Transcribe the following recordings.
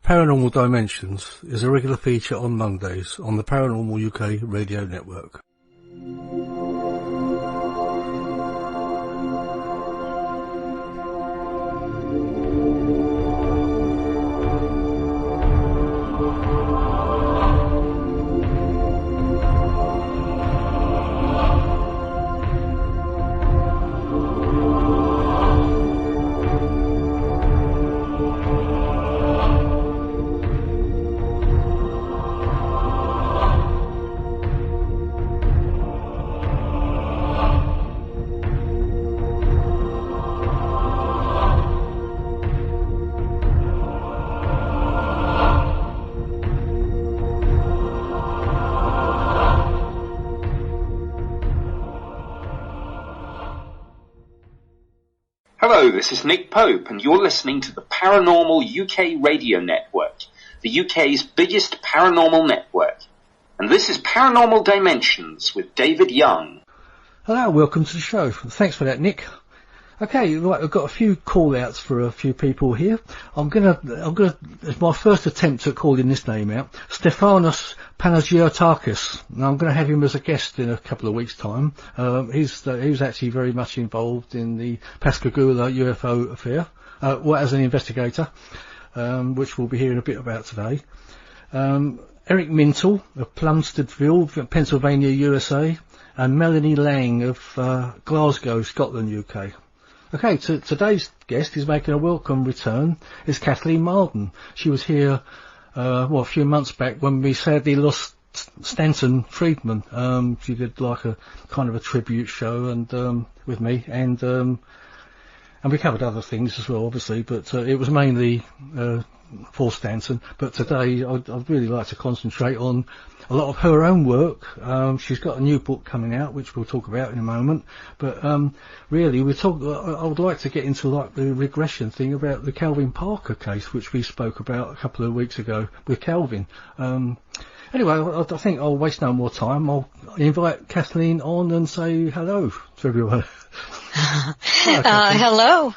Paranormal Dimensions is a regular feature on Mondays on the Paranormal UK Radio Network. Hello, this is Nick Pope, and you're listening to the Paranormal UK Radio Network, the UK's biggest paranormal network. And this is Paranormal Dimensions with David Young. Hello, welcome to the show. Thanks for that, Nick. Okay, right, I've got a few call-outs for a few people here. I'm gonna, it's my first attempt at calling this name out. Stefanos Panagiotakis. Now, I'm gonna have him as a guest in a couple of weeks' time. He's actually very much involved in the Pascagoula UFO affair, as an investigator, which we'll be hearing a bit about today. Eric Mintle of Plumsteadville, Pennsylvania, USA, and Melanie Lang of Glasgow, Scotland, UK. Okay, today's guest is making a welcome return is Kathleen Marden. She was here, a few months back when we sadly lost Stanton Friedman. She did like a kind of a tribute show and, with me and we covered other things as well, obviously, but, it was mainly, for Stanton. But today I'd really like to concentrate on a lot of her own work. She's got a new book coming out, which we'll talk about in a moment. But really, I would like to get into like the regression thing about the Calvin Parker case, which we spoke about a couple of weeks ago with Calvin. Anyway, I think I'll waste no more time. I'll invite Kathleen on and say hello to everyone. Hello.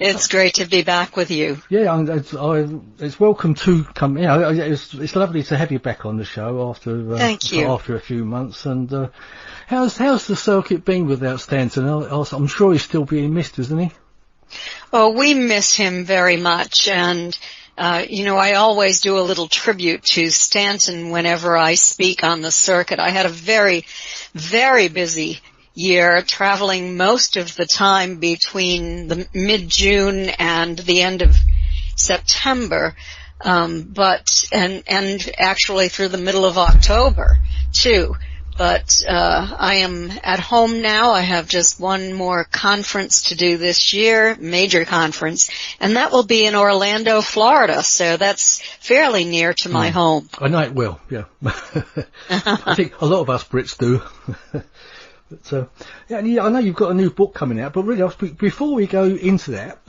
It's great to be back with you. Yeah, it's welcome to come. You know, it's lovely to have you back on the show after Thank you. After a few months. And how's the circuit been without Stanton? I'm sure he's still being missed, isn't he? Oh, we miss him very much, and I always do a little tribute to Stanton whenever I speak on the circuit. I had a very, very busy year, traveling most of the time between the mid-June and the end of September, and actually through the middle of October too. But I am at home now. I have just one more conference to do this year, major conference, and that will be in Orlando, Florida. So that's fairly near to my home. I know it well, yeah. I think a lot of us Brits do. But, I know you've got a new book coming out, but really, before we go into that,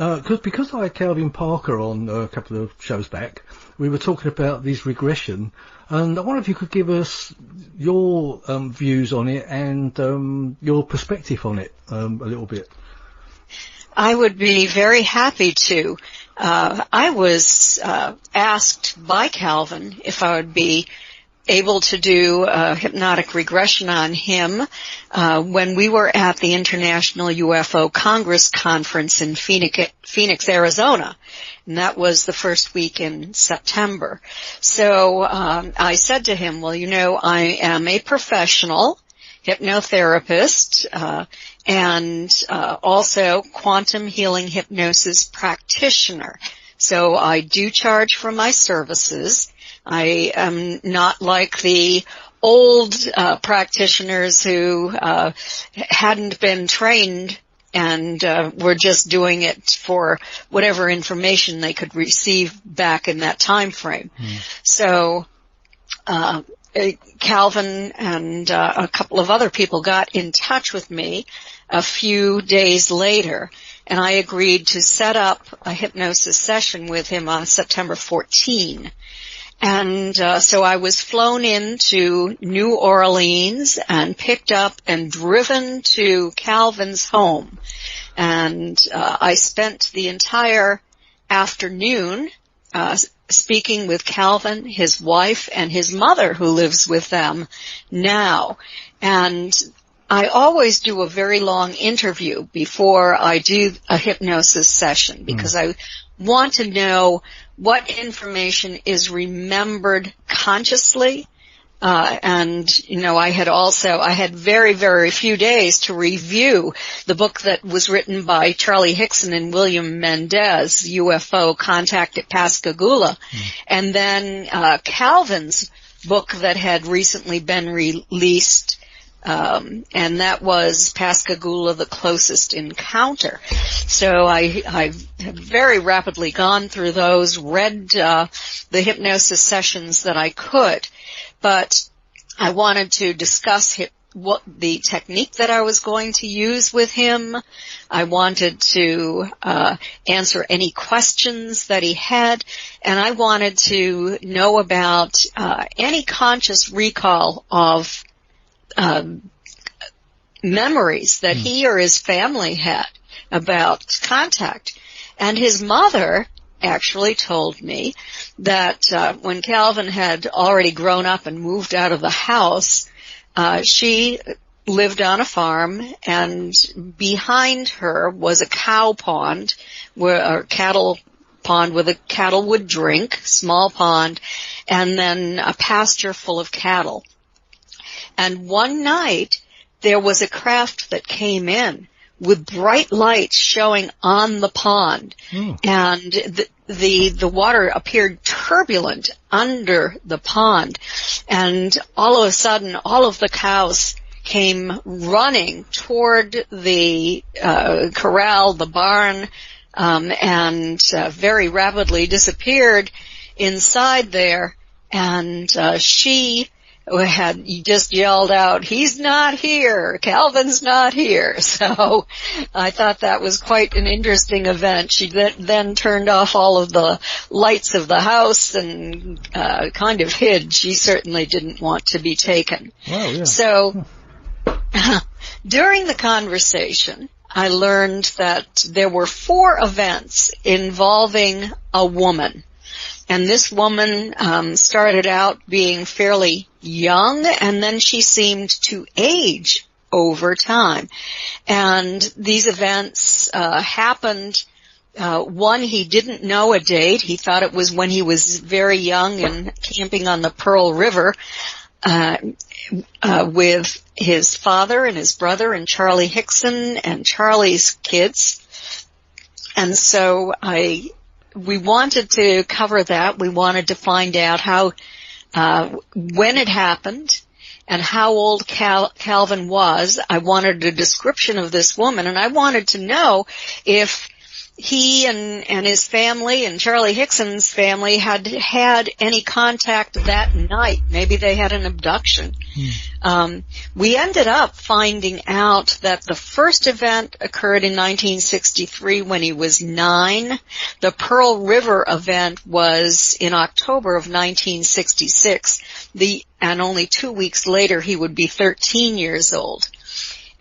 because I had Calvin Parker on a couple of shows back, we were talking about this regression, and I wonder if you could give us your views on it and your perspective on it a little bit. I would be very happy to. I was asked by Calvin if I would be able to do hypnotic regression on him when we were at the International UFO Congress Conference in Phoenix, Arizona. And that was the first week in September. So I said to him, well, I am a professional hypnotherapist and also quantum healing hypnosis practitioner. So I do charge for my services. I am not like the old practitioners who hadn't been trained and were just doing it for whatever information they could receive back in that time frame. So Calvin and a couple of other people got in touch with me a few days later, and I agreed to set up a hypnosis session with him on September 14. And so I was flown into New Orleans and picked up and driven to Calvin's home. And I spent the entire afternoon speaking with Calvin, his wife, and his mother who lives with them now. And I always do a very long interview before I do a hypnosis session because I want to know what information is remembered consciously. And, I had very, very few days to review the book that was written by Charlie Hickson and William Mendez, UFO Contact at Pascagoula. And then, Calvin's book that had recently been released, and that was Pascagoula, The Closest Encounter. So I have very rapidly gone through those, read, the hypnosis sessions that I could. But I wanted to discuss what the technique that I was going to use with him. I wanted to answer any questions that he had, and I wanted to know about any conscious recall of memories that he or his family had about contact. And his mother actually told me that when Calvin had already grown up and moved out of the house, she lived on a farm, and behind her was a cow pond, a cattle pond where the cattle would drink, small pond, and then a pasture full of cattle. And one night there was a craft that came in with bright lights showing on the pond, and the water appeared turbulent under the pond, and all of a sudden all of the cows came running toward the corral, the barn, and very rapidly disappeared inside there, and she had just yelled out, "He's not here! Calvin's not here!" So I thought that was quite an interesting event. She then turned off all of the lights of the house and kind of hid. She certainly didn't want to be taken. Wow, yeah. So during the conversation, I learned that there were 4 events involving a woman. And this woman started out being fairly young, and then she seemed to age over time. And these events happened. One, he didn't know a date. He thought it was when he was very young and camping on the Pearl River with his father and his brother and Charlie Hickson and Charlie's kids. And so we wanted to cover that. We wanted to find out how, when it happened and how old Calvin was. I wanted a description of this woman, and I wanted to know if he and his family and Charlie Hickson's family had any contact that night. Maybe they had an abduction. We ended up finding out that the first event occurred in 1963 when he was 9. The Pearl River event was in October of 1966. And only 2 weeks later he would be 13 years old.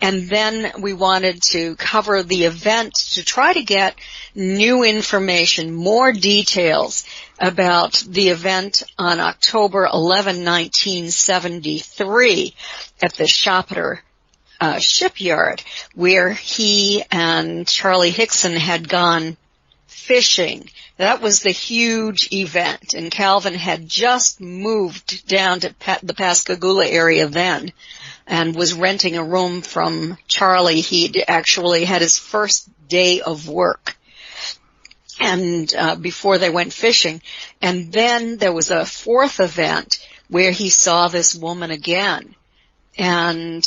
And then we wanted to cover the event to try to get new information, more details about the event on October 11, 1973 at the Shopper shipyard, where he and Charlie Hickson had gone fishing. That was the huge event, and Calvin had just moved down to the Pascagoula area then, and was renting a room from Charlie. He'd actually had his first day of work, and before they went fishing. And then there was a 4th event where he saw this woman again, and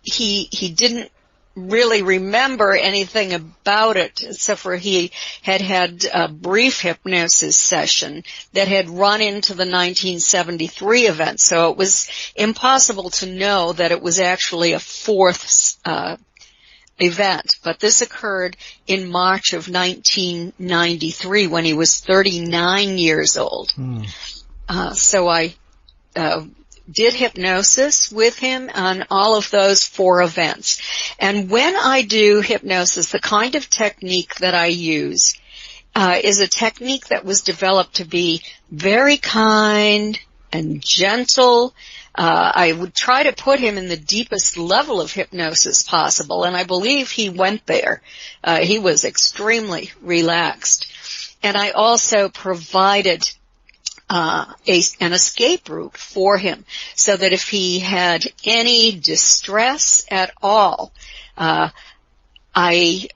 he didn't really remember anything about it, except for he had a brief hypnosis session that had run into the 1973 event. So it was impossible to know that it was actually a 4th event. But this occurred in March of 1993 when he was 39 years old. So I did hypnosis with him on all of those 4 events. And when I do hypnosis, the kind of technique that I use, is a technique that was developed to be very kind and gentle. I would try to put him in the deepest level of hypnosis possible, and I believe he went there. He was extremely relaxed. And I also provided an escape route for him, so that if he had any distress at all, I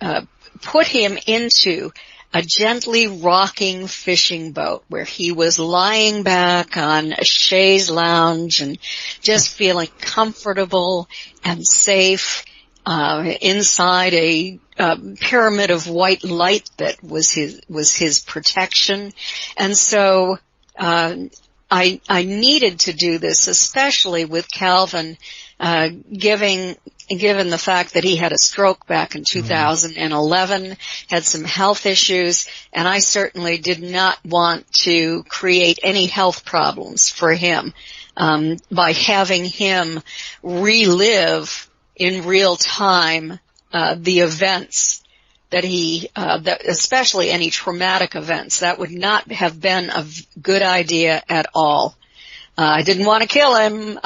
put him into a gently rocking fishing boat where he was lying back on a chaise lounge and just feeling comfortable and safe inside a pyramid of white light that was his protection. And so I needed to do this, especially with Calvin, given the fact that he had a stroke back in 2011, had some health issues, and I certainly did not want to create any health problems for him by having him relive in real time the events that that especially any traumatic events. That would not have been a good idea at all. I didn't want to kill him.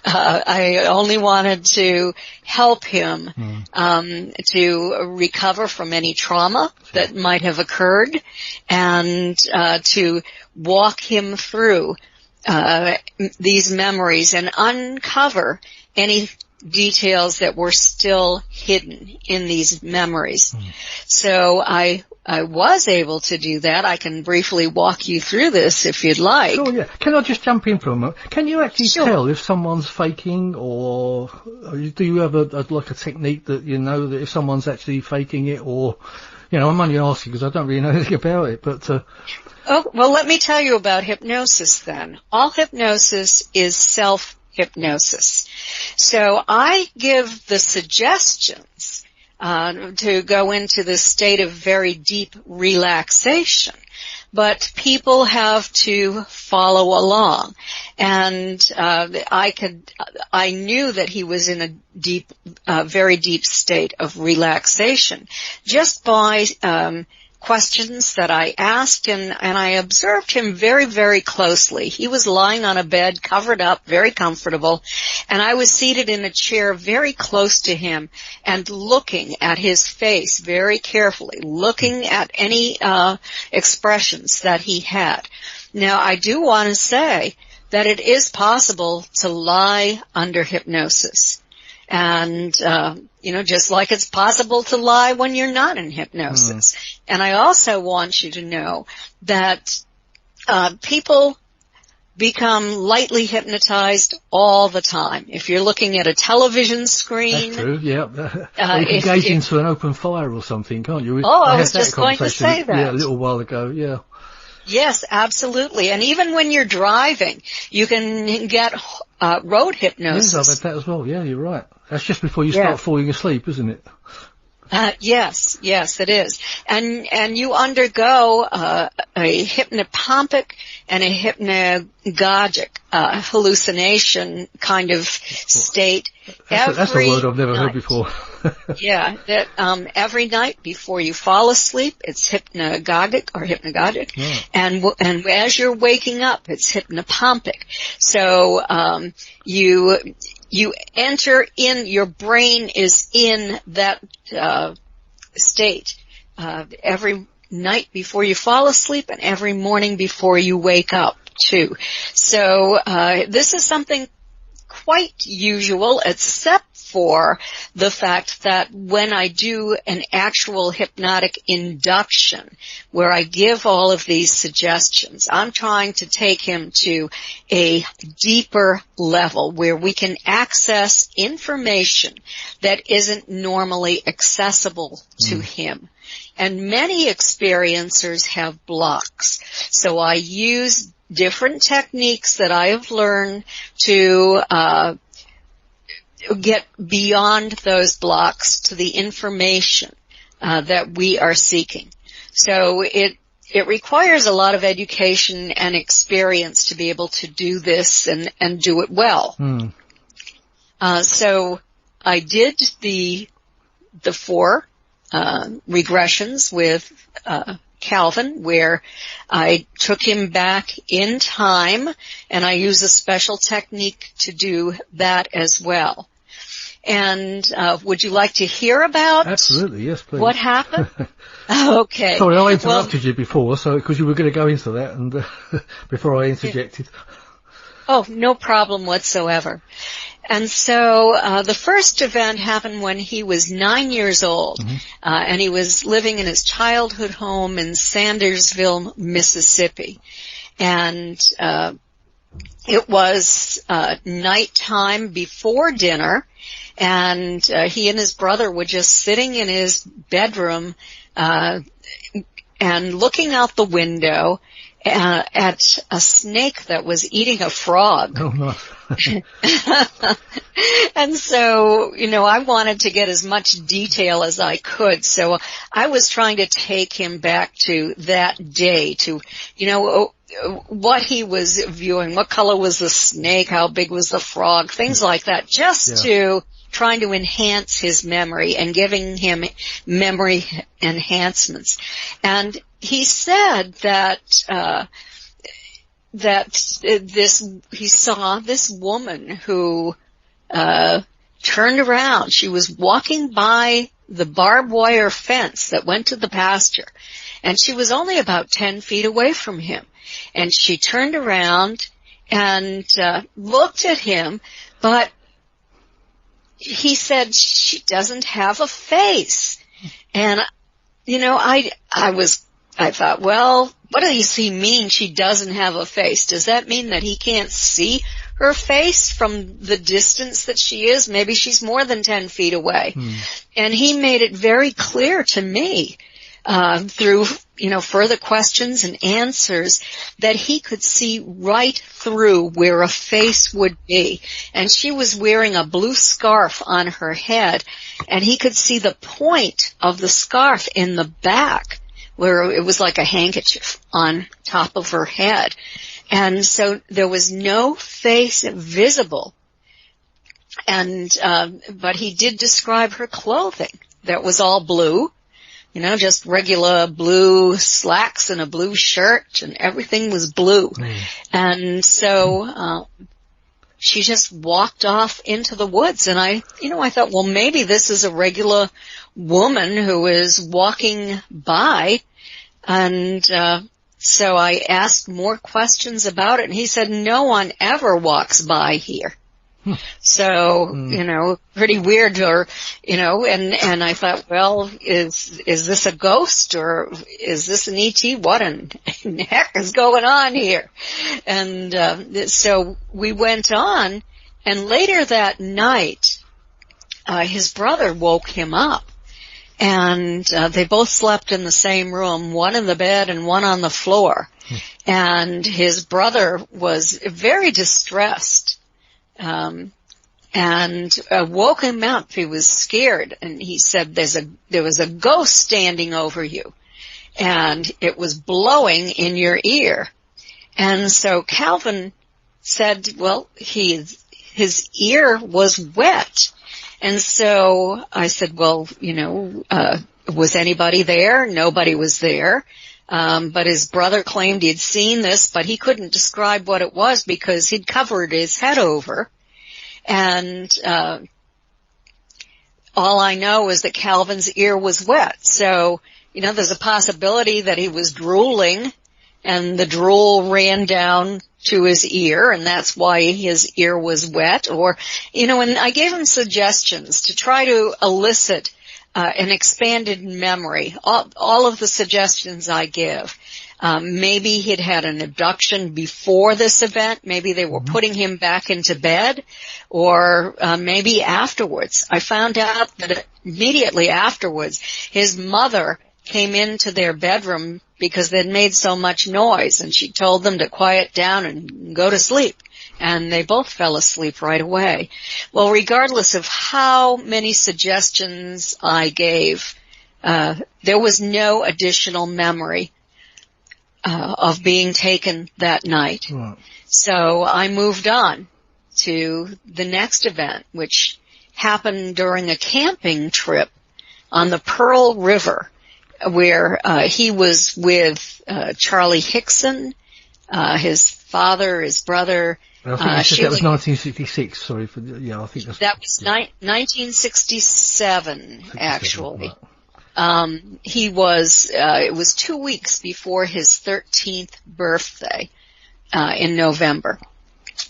I only wanted to help him to recover from any trauma that might have occurred, and to walk him through these memories and uncover any details that were still hidden in these memories. So I was able to do that. I can briefly walk you through this if you'd like. Sure, yeah. Can I just jump in for a moment? Can you actually tell if someone's faking, or do you have a technique that you know that if someone's actually faking it, or, I'm only asking because I don't really know anything about it, but... Oh, well, let me tell you about hypnosis then. All hypnosis is self-hypnosis. So I give the suggestions to go into this state of very deep relaxation, but people have to follow along. And I knew that he was in a very deep state of relaxation just by questions that I asked, and I observed him very, very closely. He was lying on a bed, covered up, very comfortable, and I was seated in a chair very close to him and looking at his face very carefully, looking at any expressions that he had. Now, I do want to say that it is possible to lie under hypnosis. And, just like it's possible to lie when you're not in hypnosis. And I also want you to know that people become lightly hypnotized all the time. If you're looking at a television screen... That's true, yeah. You can gaze into an open fire or something, can't you? I was just going to say that. Yeah, a little while ago, yeah. Yes, absolutely. And even when you're driving, you can get road hypnosis. Yes, I've had that as well. Yeah, you're right. That's just before you start falling asleep, isn't it? Yes, it is. And you undergo a hypnopompic and a hypnagogic hallucination kind of state. That's a word I've never heard before. Every night before you fall asleep, it's hypnagogic. Yeah. And as you're waking up, it's hypnopompic. So you enter in, your brain is in that state every night before you fall asleep and every morning before you wake up too. So this is something quite usual, except for the fact that when I do an actual hypnotic induction where I give all of these suggestions, I'm trying to take him to a deeper level where we can access information that isn't normally accessible to him. And many experiencers have blocks. So I use different techniques that I have learned to get beyond those blocks to the information that we are seeking. So it requires a lot of education and experience to be able to do this and do it well. So I did the 4 regressions with Calvin, where I took him back in time, and I use a special technique to do that as well. And would you like to hear about? Absolutely, yes, please. What happened? Okay. Sorry, I interrupted you before, so because you were going to go into that, and before I interjected. Oh, no problem whatsoever. And so the first event happened when he was 9 years old, and he was living in his childhood home in Sandersville, Mississippi. And it was nighttime before dinner, and he and his brother were just sitting in his bedroom and looking out the window at a snake that was eating a frog. Oh, no. And so, I wanted to get as much detail as I could. So I was trying to take him back to that day to, what he was viewing, what color was the snake, how big was the frog, things like that, just to trying to enhance his memory and giving him memory enhancements. And he said that he saw this woman who turned around. She was walking by the barbed wire fence that went to the pasture, and she was only about 10 feet away from him. And she turned around and looked at him, but he said she doesn't have a face. And I thought, well, what does he mean she doesn't have a face? Does that mean that he can't see her face from the distance that she is? Maybe she's more than 10 feet away. And he made it very clear to me through, further questions and answers that he could see right through where a face would be. And she was wearing a blue scarf on her head, and he could see the point of the scarf in the back, where it was like a handkerchief on top of her head. And so there was no face visible. And, but he did describe her clothing that was all blue, just regular blue slacks and a blue shirt, and everything was blue. And so, she just walked off into the woods, and I thought, well, maybe this is a regular woman who is walking by. And so I asked more questions about it, and he said no one ever walks by here. So, pretty weird, or, and I thought, well, is this a ghost, or is this an ET? What in the heck is going on here? And so we went on, and later that night, his brother woke him up. And they both slept in the same room, one in the bed and one on the floor. And his brother was very distressed, and woke him up. He was scared, and he said, there was a ghost standing over you, and it was blowing in your ear. And so Calvin said, well, his ear was wet. And so I said, well, was anybody there? Nobody was there. But his brother claimed he'd seen this, but he couldn't describe what it was because he'd covered his head over. And all I know is that Calvin's ear was wet. So, there's a possibility that he was drooling, and the drool ran down to his ear, and that's why his ear was wet. Or, and I gave him suggestions to try to elicit an expanded memory. All of the suggestions I give. Maybe he'd had an abduction before this event. Maybe they were putting him back into bed, or maybe afterwards. I found out that immediately afterwards, his mother came into their bedroom because they'd made so much noise, and she told them to quiet down and go to sleep. And they both fell asleep right away. Well, regardless of how many suggestions I gave, there was no additional memory of being taken that night. Right. So I moved on to the next event, which happened during a camping trip on the Pearl River, where he was with Charlie Hickson, his father, his brother. I think you said that was 1966. Sorry for I think that was 1967 actually. Right. He was. It was 2 weeks before his 13th birthday in November,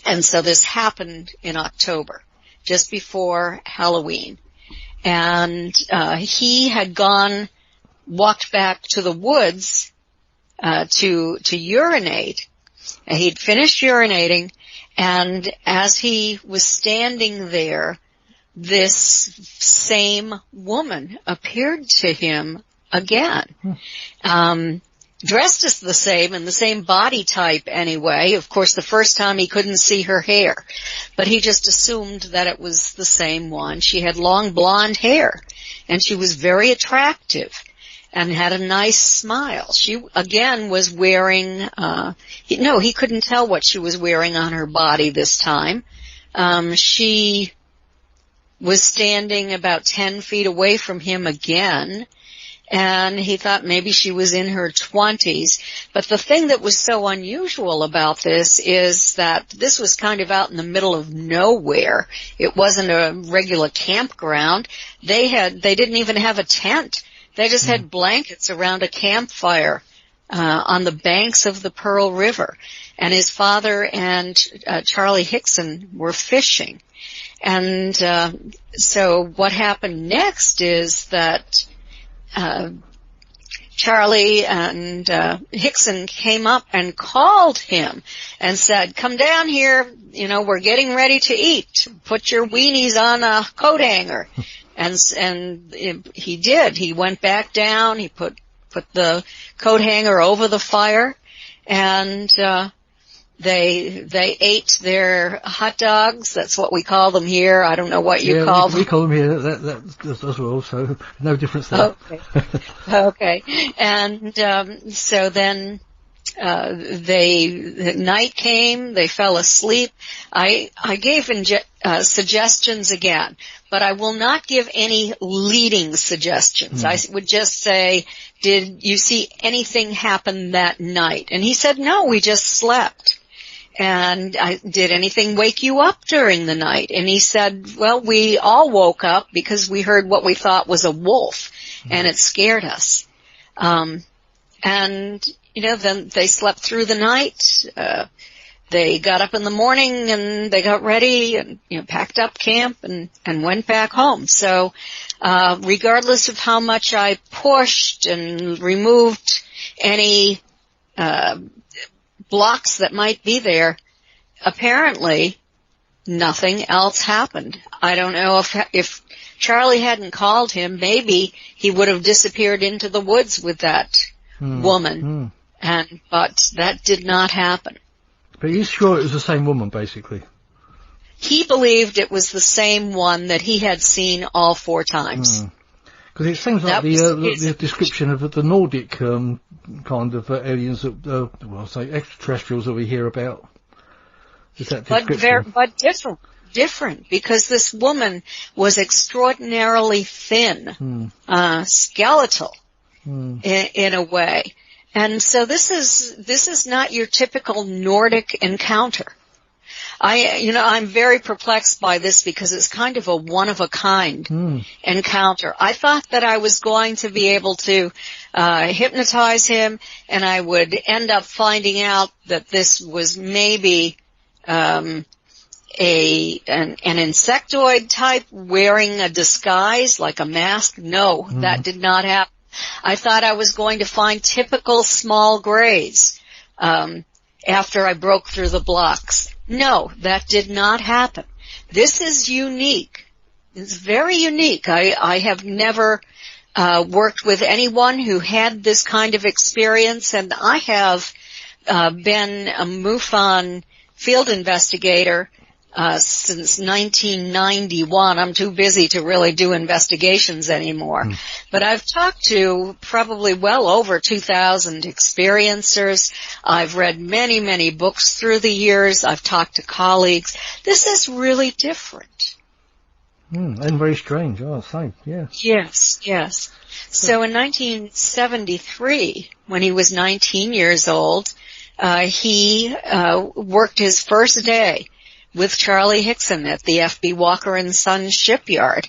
and so this happened in October, just before Halloween, and he had walked back to the woods to urinate. He'd finished urinating, and as he was standing there, this same woman appeared to him again, dressed as the same and the same body type anyway. Of course, the first time he couldn't see her hair, but he just assumed that it was the same one. She had long blonde hair, and she was very attractive and had a nice smile. She, again, was wearing, he couldn't tell what she was wearing on her body this time. She was standing about 10 feet away from him again, and he thought maybe she was in her 20s. But the thing that was so unusual about this is that this was kind of out in the middle of nowhere. It wasn't a regular campground. They didn't even have a tent. They just had blankets around a campfire on the banks of the Pearl River. And his father and Charlie Hickson were fishing. And so what happened next is that Charlie and Hickson came up and called him and said, "Come down here, we're getting ready to eat. Put your weenies on a coat hanger." And he did. He went back down. He put the coat hanger over the fire, and they ate their hot dogs. That's what we call them here. I don't know what you call them. We call them here that as well. So no difference there. Okay. Okay. And so then the night came. They fell asleep. I gave suggestions again, but I will not give any leading suggestions. I would just say, "Did you see anything happen that night?" And he said, "No, we just slept." And did anything wake you up during the night? And he said, "Well, we all woke up because we heard what we thought was a wolf, and it scared us." And then they slept through the night. They got up in the morning and they got ready and, packed up camp and went back home. So, regardless of how much I pushed and removed any, blocks that might be there, apparently nothing else happened. I don't know if Charlie hadn't called him, maybe he would have disappeared into the woods with that woman. But that did not happen. But he's sure it was the same woman, basically. He believed it was the same one that he had seen all 4 times. Because it seems like the description of the Nordic kind of aliens, say extraterrestrials that we hear about. Is that description? But different, because this woman was extraordinarily thin, skeletal in a way. And so this is not your typical Nordic encounter. I'm very perplexed by this because it's kind of a one-of-a-kind encounter. I thought that I was going to be able to hypnotize him, and I would end up finding out that this was maybe an insectoid type wearing a disguise, like a mask. No, that did not happen. I thought I was going to find typical small grays after I broke through the blocks. No, that did not happen. This is unique. It's very unique. I have never worked with anyone who had this kind of experience, and I have been a MUFON field investigator since 1991. I'm too busy to really do investigations anymore. But I've talked to probably well over 2,000 experiencers. I've read many, many books through the years. I've talked to colleagues. This is really different. And very strange. Oh, same. Yeah. Yes, yes. So in 1973, when he was 19 years old, he worked his first day with Charlie Hickson at the F.B. Walker and Sons shipyard.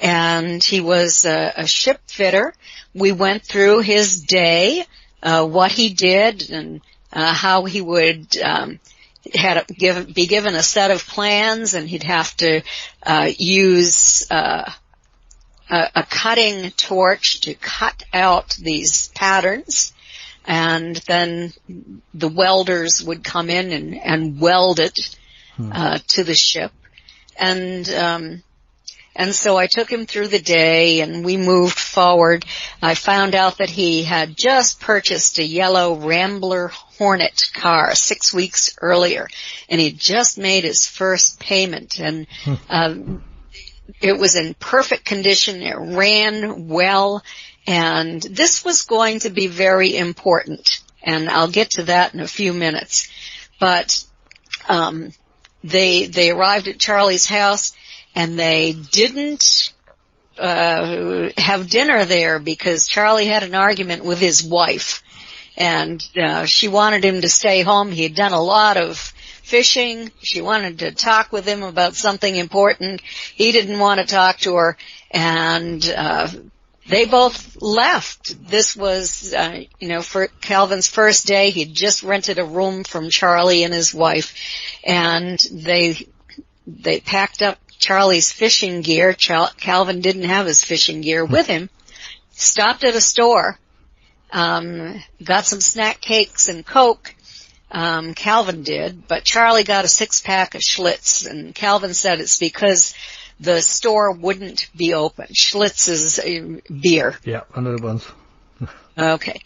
And he was a ship fitter. We went through his day, what he did, and how he would be given a set of plans, and he'd have to use a cutting torch to cut out these patterns, and then the welders would come in and weld it to the ship. And so I took him through the day, and we moved forward. I found out that he had just purchased a yellow Rambler Hornet car 6 weeks earlier, and he'd just made his first payment, and it was in perfect condition. It ran well, and this was going to be very important, and I'll get to that in a few minutes. But they arrived at Charlie's house, and they didn't have dinner there because Charlie had an argument with his wife, and she wanted him to stay home. He had done a lot of fishing. She wanted to talk with him about something important. He didn't want to talk to her, and they both left. This was, for Calvin's first day. He'd just rented a room from Charlie and his wife, and they packed up Charlie's fishing gear. Calvin didn't have his fishing gear with him. Stopped at a store, got some snack cakes and Coke. Calvin did, but Charlie got a 6-pack of Schlitz, and Calvin said it's because the store wouldn't be open. Schlitz is beer. Yeah, I know the ones. Okay.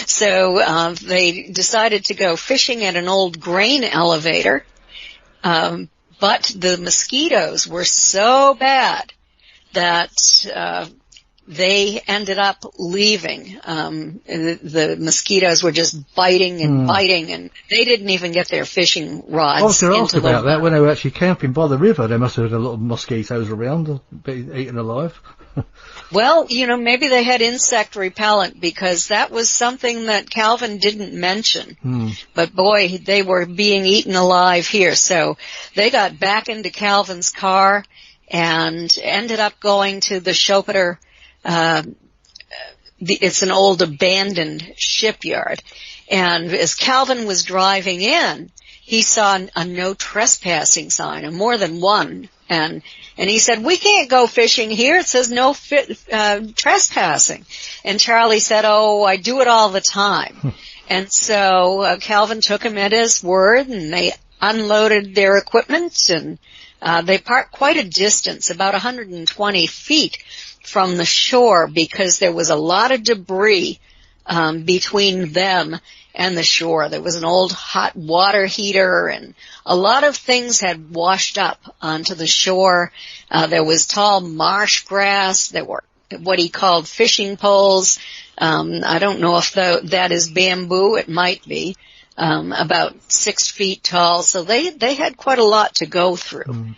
So they decided to go fishing at an old grain elevator. But the mosquitoes were so bad that they ended up leaving. The mosquitoes were just biting and biting, and they didn't even get their fishing rods. I was going to ask about that. When they were actually camping by the river, they must have had a lot of mosquitoes around, eaten alive. Well, maybe they had insect repellent, because that was something that Calvin didn't mention. But boy, they were being eaten alive here. So they got back into Calvin's car and ended up going to the Schopeter. It's an old abandoned shipyard. And as Calvin was driving in, he saw a no trespassing sign, and more than one. And he said, "We can't go fishing here. It says no trespassing." And Charlie said, "Oh, I do it all the time." And so Calvin took him at his word, and they unloaded their equipment, and they parked quite a distance, about 120 feet from the shore, because there was a lot of debris between them and the shore. There was an old hot water heater, and a lot of things had washed up onto the shore. There was tall marsh grass. There were what he called fishing poles. I don't know if that is bamboo. It might be. About 6 feet tall. So they had quite a lot to go through.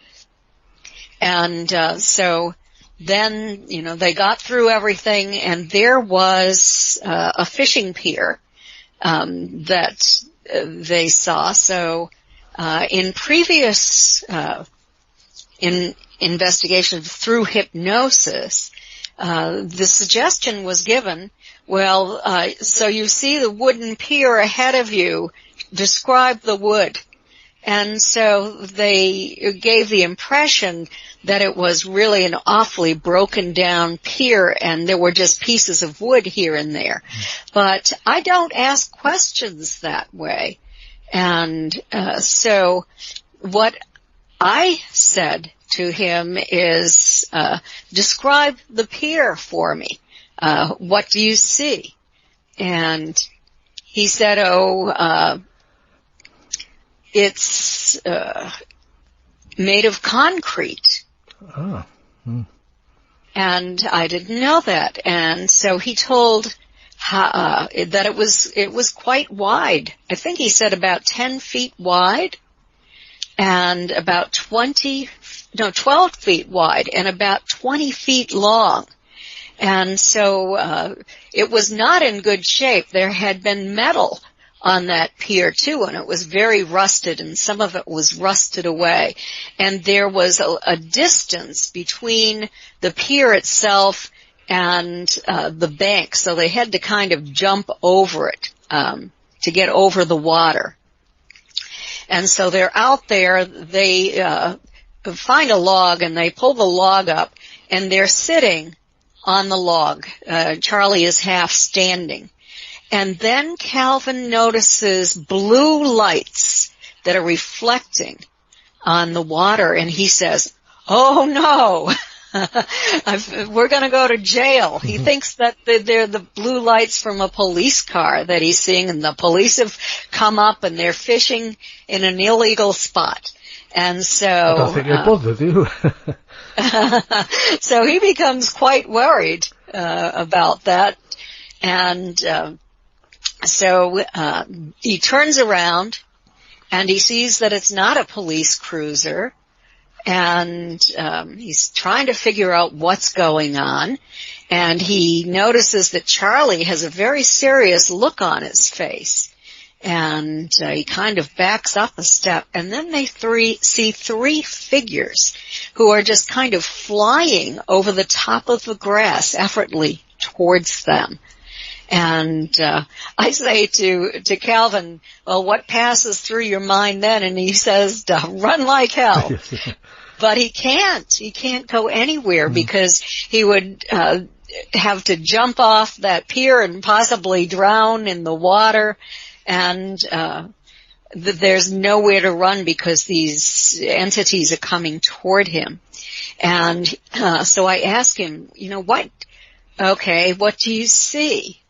And so then, they got through everything, and there was a fishing pier that they saw. So in previous investigations through hypnosis, the suggestion was given, so you see the wooden pier ahead of you, describe the wood. And so they gave the impression that it was really an awfully broken down pier, and there were just pieces of wood here and there. But I don't ask questions that way. And so what I said to him is, describe the pier for me. What do you see? And he said, it's made of concrete. Oh. And I didn't know that. And so he told that it was quite wide. I think he said about 10 feet wide and about 20 12 feet wide and about 20 feet long. And so it was not in good shape. There had been metal on that pier too, and it was very rusted, and some of it was rusted away. And there was a distance between the pier itself and the bank, so they had to kind of jump over it to get over the water. And so they're out there, they find a log, and they pull the log up, and they're sitting on the log. Charlie is half standing. And then Calvin notices blue lights that are reflecting on the water, and he says, "Oh no, we're going to go to jail." He thinks that they're the blue lights from a police car that he's seeing, and the police have come up and they're fishing in an illegal spot. And so I don't think they're bothered, do you? So he becomes quite worried about that, and so he turns around and he sees that it's not a police cruiser, and he's trying to figure out what's going on, and he notices that Charlie has a very serious look on his face, and he kind of backs up a step, and then they see three figures who are just kind of flying over the top of the grass effortlessly towards them. And I say to Calvin, "Well, what passes through your mind then?" And he says, "Run like hell." But he can't go anywhere because he would have to jump off that pier and possibly drown in the water. And there's nowhere to run because these entities are coming toward him. And so I ask him, what do you see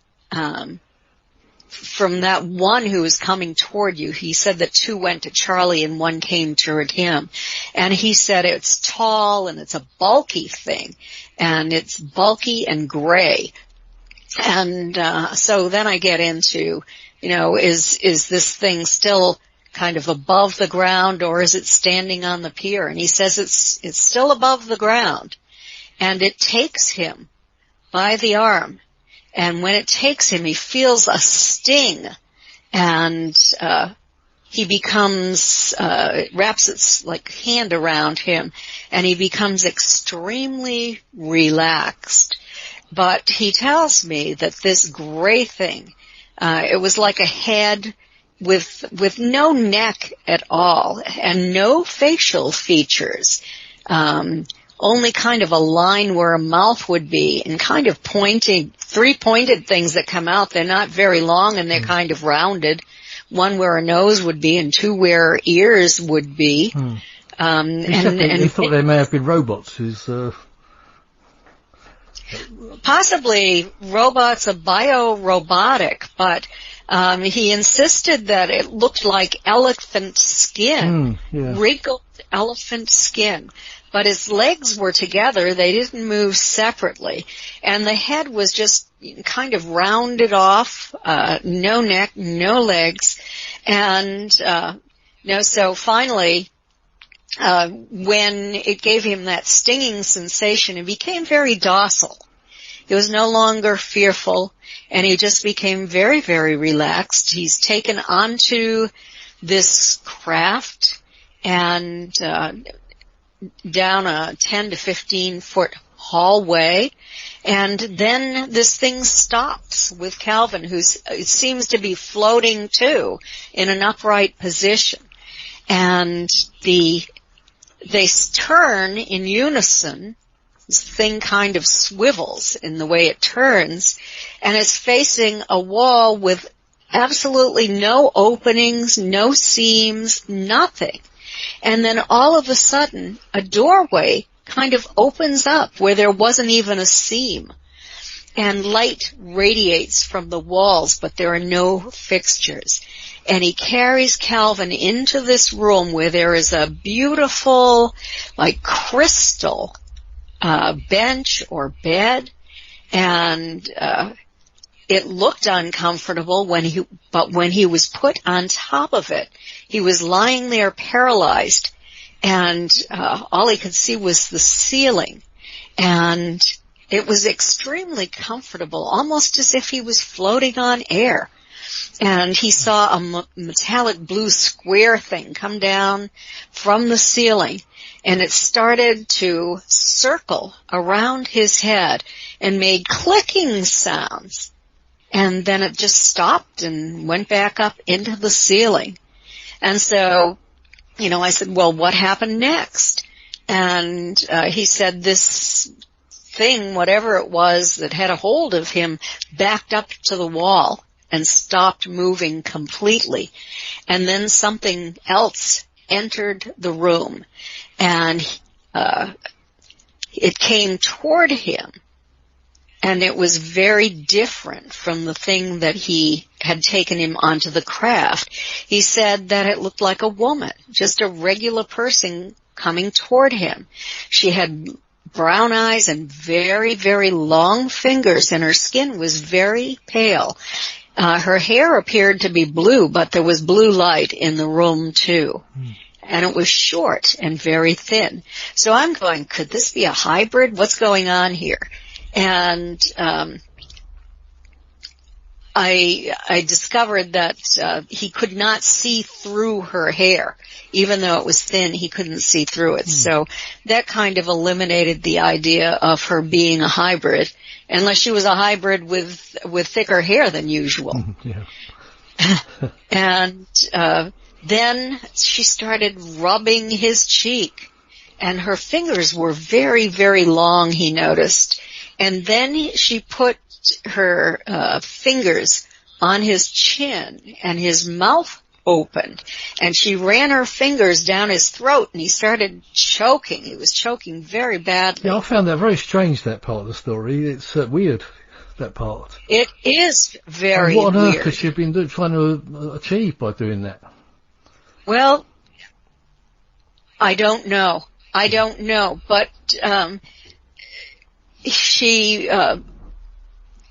from that one who is coming toward you? He said that two went to Charlie and one came toward him. And he said it's tall and it's a bulky thing, and it's bulky and gray. And so then I get into, is this thing still kind of above the ground, or is it standing on the pier? And he says it's still above the ground, and it takes him by the arm. And when it takes him, he feels a sting, and he becomes wraps its hand around him, and he becomes extremely relaxed. But he tells me that this gray thing, it was like a head with no neck at all and no facial features, only kind of a line where a mouth would be, and kind of three pointed things that come out. They're not very long, and they're kind of rounded. One where a nose would be, and two where ears would be. He thought they may have been robots who's possibly robots, bio-robotic, but he insisted that it looked like elephant skin, wrinkled elephant skin. But his legs were together, they didn't move separately, and the head was just kind of rounded off, no neck, no legs, and so finally, when it gave him that stinging sensation, he became very docile. He was no longer fearful, and he just became very, very relaxed. He's taken onto this craft and down a 10 to 15 foot hallway, and then this thing stops with Calvin, who seems to be floating too in an upright position, and they turn in unison. This thing kind of swivels in the way it turns, and it's facing a wall with absolutely no openings, no seams, nothing. And then all of a sudden, a doorway kind of opens up where there wasn't even a seam. And light radiates from the walls, but there are no fixtures. And he carries Calvin into this room where there is a beautiful, crystal bench or bed. And it looked uncomfortable but when he was put on top of it, he was lying there paralyzed, and all he could see was the ceiling, and it was extremely comfortable, almost as if he was floating on air. And he saw a metallic blue square thing come down from the ceiling, and it started to circle around his head and made clicking sounds. And then it just stopped and went back up into the ceiling. And so, I said, well, what happened next? And he said this thing, whatever it was that had a hold of him, backed up to the wall and stopped moving completely. And then something else entered the room, and it came toward him, and it was very different from the thing that he had taken him onto the craft. He said that it looked like a woman, just a regular person coming toward him. She had brown eyes and very, very long fingers, and her skin was very pale. Her hair appeared to be blue, but there was blue light in the room too. And it was short and very thin. So I'm going, could this be a hybrid? What's going on here? And I discovered that he could not see through her hair. Even though it was thin, he couldn't see through it. So that kind of eliminated the idea of her being a hybrid, unless she was a hybrid with thicker hair than usual. And then she started rubbing his cheek, and her fingers were very, very long, he noticed. And then she put her fingers on his chin, and his mouth opened, and she ran her fingers down his throat, and he started choking. He was choking very badly. Yeah, I found that very strange, that part of the story. It's weird, that part. It is very weird. What on earth could she have been trying to achieve by doing that? Well, I don't know. But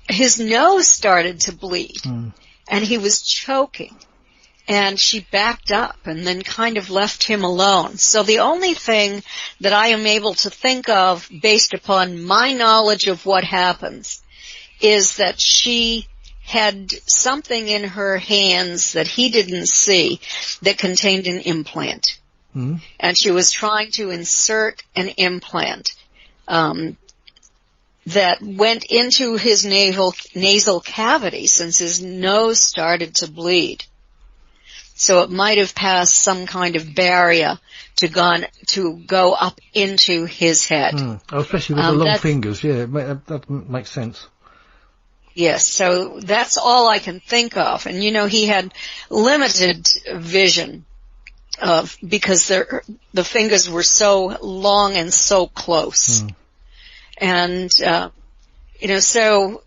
his nose started to bleed, and he was choking. And she backed up and then kind of left him alone. So the only thing that I am able to think of, based upon my knowledge of what happens, is that she had something in her hands that he didn't see that contained an implant. And she was trying to insert an implant that went into his nasal cavity, since his nose started to bleed. So it might have passed some kind of barrier to go up into his head. Oh, especially with the long fingers, yeah, that makes sense. Yes, so that's all I can think of. And he had limited vision because the fingers were so long and so close. And so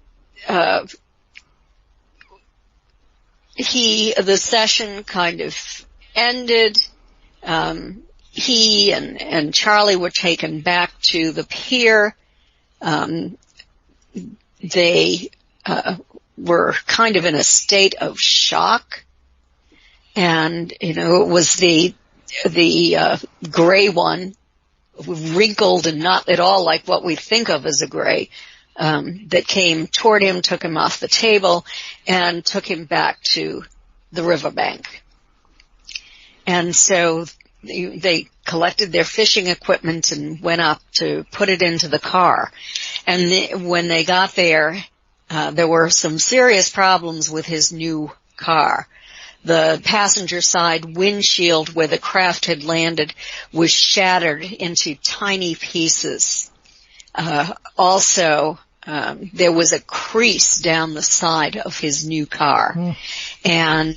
the session kind of ended. He and Charlie were taken back to the pier. They were kind of in a state of shock, and it was the gray one, wrinkled and not at all like what we think of as a gray, that came toward him, took him off the table, and took him back to the riverbank. And so they collected their fishing equipment and went up to put it into the car. And when they got there, there were some serious problems with his new car. The passenger side windshield where the craft had landed was shattered into tiny pieces. Also, there was a crease down the side of his new car. And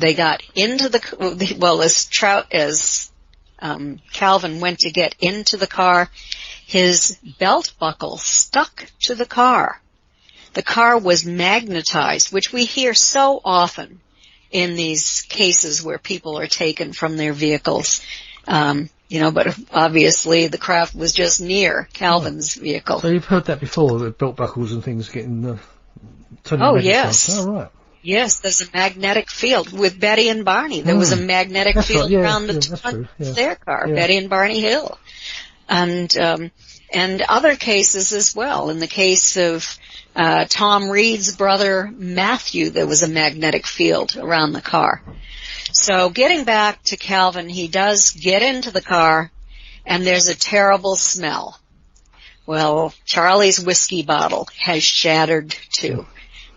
they got into as Calvin went to get into the car, his belt buckle stuck to the car. The car was magnetized, which we hear so often in these cases where people are taken from their vehicles. But obviously the craft was just near Calvin's vehicle. So you've heard that before, the belt buckles and things getting... Oh, yes. Oh, right. Yes, there's a magnetic field. With Betty and Barney, there was a magnetic field around the front of their car, Betty and Barney Hill. And other cases as well. In the case of Tom Reed's brother Matthew, there was a magnetic field around the car. So getting back to Calvin, he does get into the car, and there's a terrible smell. Well, Charlie's whiskey bottle has shattered too.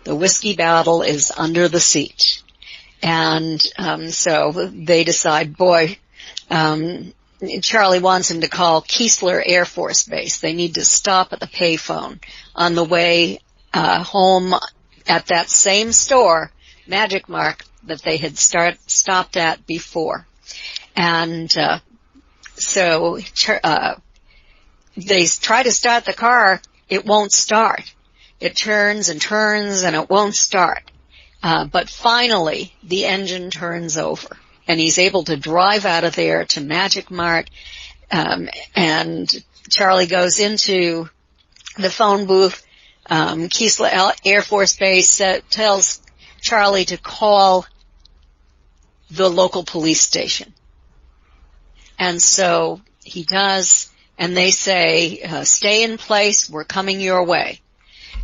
The whiskey bottle is under the seat. And so they decide, Charlie wants him to call Keesler Air Force Base. They need to stop at the payphone on the way home at that same store, Magic Mark, that they had stopped at before. And so they try to start the car. It won't start. It turns and turns, and it won't start. But finally, the engine turns over, and he's able to drive out of there to Magic Mart. And Charlie goes into the phone booth. Keesler Air Force Base tells Charlie to call the local police station. And so he does, and they say, stay in place, we're coming your way.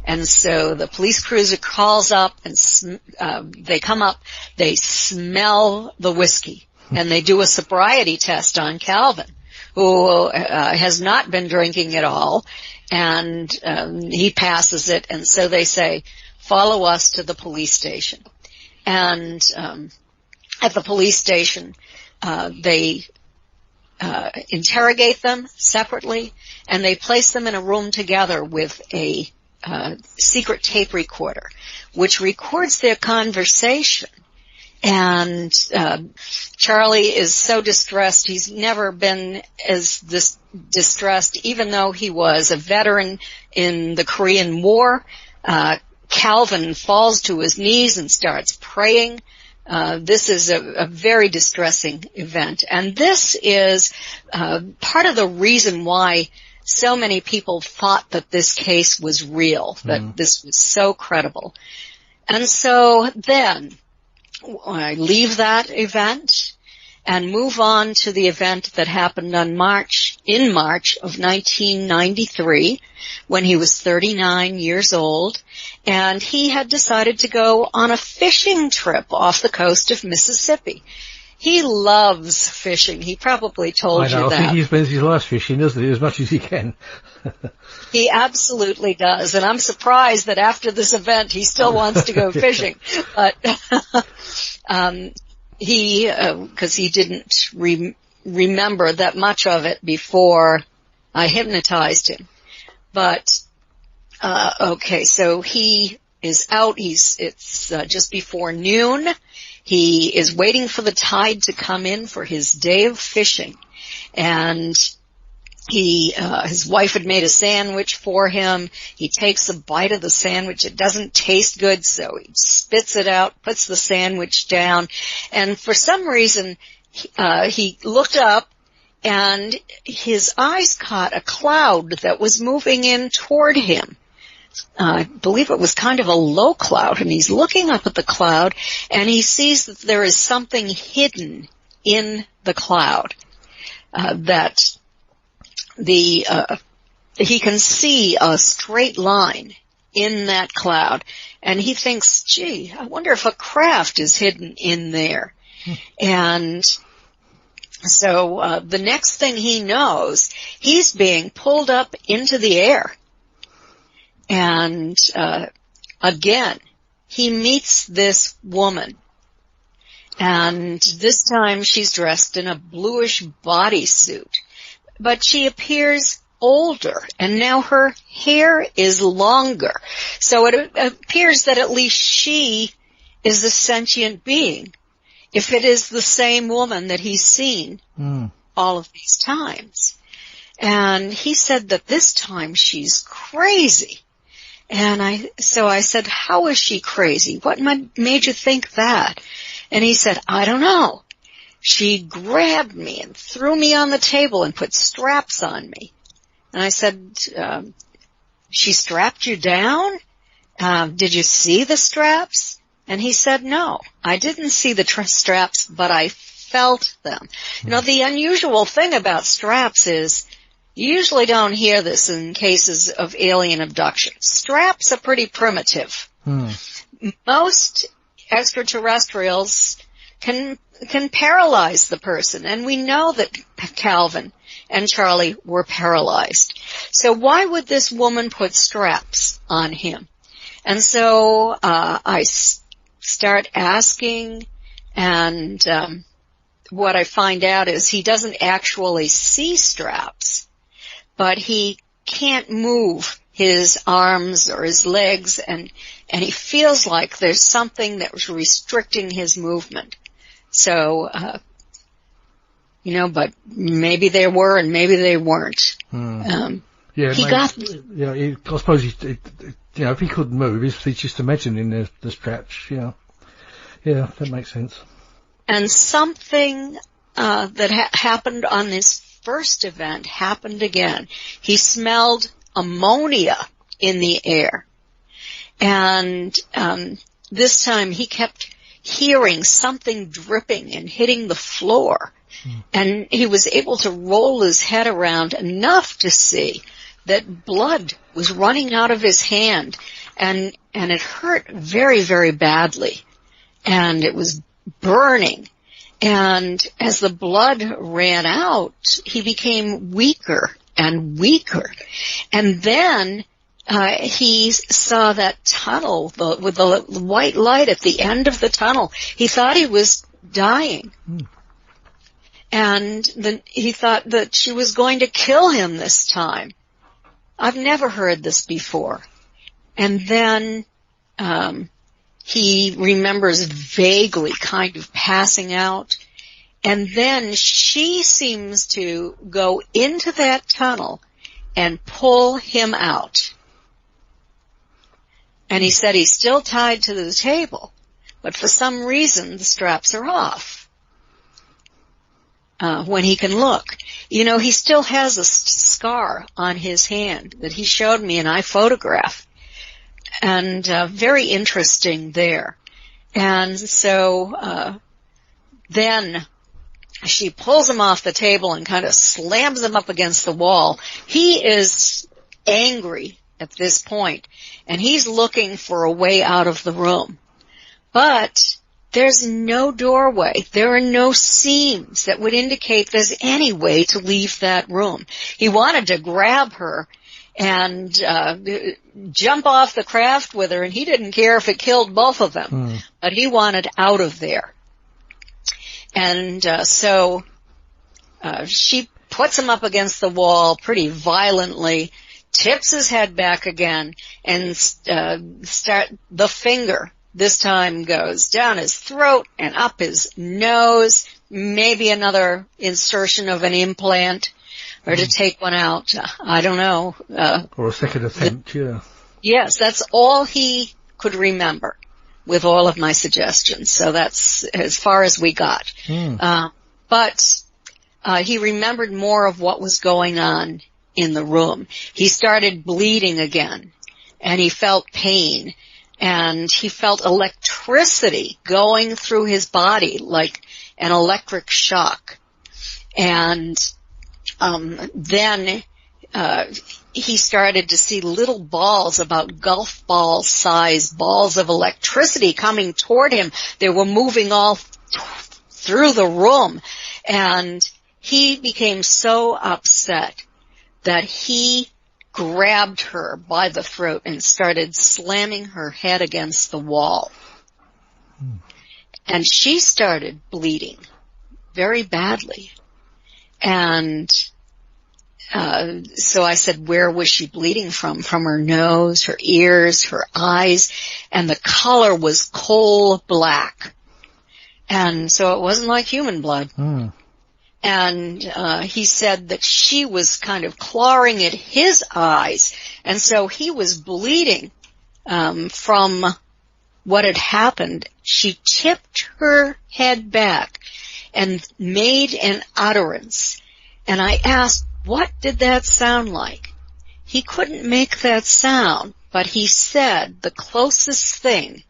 And so the police cruiser calls up, and they come up, they smell the whiskey, and they do a sobriety test on Calvin, who has not been drinking at all, and he passes it, and so they say, follow us to the police station. And at the police station, they interrogate them separately, and they place them in a room together with a secret tape recorder, which records their conversation. And Charlie is so distressed. He's never been as distressed, even though he was a veteran in the Korean War. Calvin falls to his knees and starts praying. This is a very distressing event. And this is part of the reason why so many people thought that this case was real, that this was so credible. And so then I leave that event and move on to the event that happened in March of 1993, when he was 39 years old, and he had decided to go on a fishing trip off the coast of Mississippi. He loves fishing. He probably told you that. I think he spends his life fishing, doesn't he, as much as he can. He absolutely does, and I'm surprised that after this event he still wants to go fishing. But because he didn't remember that much of it before I hypnotized him. But okay, so he is out. It's just before noon. He is waiting for the tide to come in for his day of fishing, and his wife had made a sandwich for him. He takes a bite of the sandwich. It doesn't taste good, so he spits it out, puts the sandwich down, and for some reason, he looked up, and his eyes caught a cloud that was moving in toward him. I believe it was kind of a low cloud, and he's looking up at the cloud, and he sees that there is something hidden in the cloud, that he can see a straight line in that cloud, and he thinks, gee, I wonder if a craft is hidden in there. And so the next thing he knows, he's being pulled up into the air. And again, he meets this woman, and this time she's dressed in a bluish bodysuit, but she appears older, and now her hair is longer. So it appears that at least she is a sentient being, if it is the same woman that he's seen all of these times. And he said that this time she's crazy. And so I said, how is she crazy? What made you think that? And he said, I don't know. She grabbed me and threw me on the table and put straps on me. And I said, she strapped you down? Did you see the straps? And he said, no, I didn't see the straps, but I felt them. You know, the unusual thing about straps is you usually don't hear this in cases of alien abduction. Straps are pretty primitive. Most extraterrestrials can paralyze the person, and we know that Calvin and Charlie were paralyzed. So why would this woman put straps on him? And so I start asking, and what I find out is he doesn't actually see straps, but he can't move his arms or his legs, and he feels like there's something that was restricting his movement. So, you know, but maybe they were and maybe they weren't. Yeah, I suppose you know, if he couldn't move, he's just imagining the straps. Yeah, that makes sense. And something that happened on this first event happened again. He smelled ammonia in the air, and this time he kept hearing something dripping and hitting the floor, and he was able to roll his head around enough to see that blood was running out of his hand, and it hurt very, very badly, and it was burning. And as the blood ran out, he became weaker and weaker. And then he saw that tunnel with the white light at the end of the tunnel. He thought he was dying. And then he thought that she was going to kill him this time. I've never heard this before. And then he remembers vaguely kind of passing out. And then she seems to go into that tunnel and pull him out. And he said he's still tied to the table, but for some reason the straps are off. When he can look. You know, he still has a scar on his hand that he showed me and I photographed. And very interesting there. And so then she pulls him off the table and kind of slams him up against the wall. He is angry at this point, and he's looking for a way out of the room. But there's no doorway. There are no seams that would indicate there's any way to leave that room. He wanted to grab her and jump off the craft with her, and he didn't care if it killed both of them. But he wanted out of there. And so she puts him up against the wall pretty violently, tips his head back again, and the finger this time goes down his throat and up his nose, maybe another insertion of an implant, or to take one out, I don't know. Or a second attempt, yeah. Yes, that's all he could remember with all of my suggestions, so that's as far as we got. But he remembered more of what was going on in the room. He started bleeding again, and he felt pain, and he felt electricity going through his body like an electric shock. And then he started to see little balls, about golf ball size balls of electricity coming toward him. They were moving all through the room, and he became so upset that he grabbed her by the throat and started slamming her head against the wall. And she started bleeding very badly. And so I said, where was she bleeding from? From her nose, her ears, her eyes, and the color was coal black. And so it wasn't like human blood. And he said that she was kind of clawing at his eyes, and so he was bleeding from what had happened. She tipped her head back and made an utterance, and I asked, what did that sound like? He couldn't make that sound, but he said the closest thing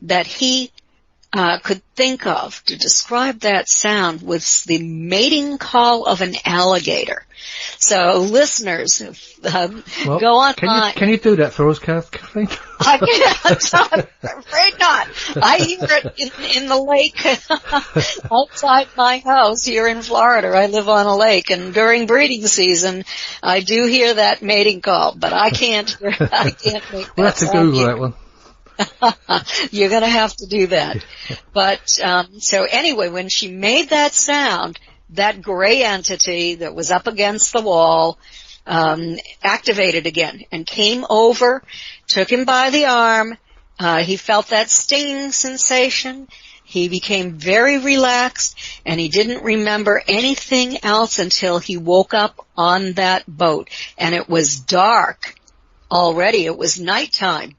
that he could think of to describe that sound was the mating call of an alligator. So, listeners, go online. Can you do that for us, Kathleen? I can't. I'm afraid not. I hear it in the lake outside my house here in Florida. I live on a lake, and during breeding season, I do hear that mating call, but I can't make that We'll have to Google that one. You're going to have to do that. But so anyway, when she made that sound, that gray entity that was up against the wall activated again and came over, took him by the arm. He felt that stinging sensation. He became very relaxed, and he didn't remember anything else until he woke up on that boat. And it was dark already. It was nighttime.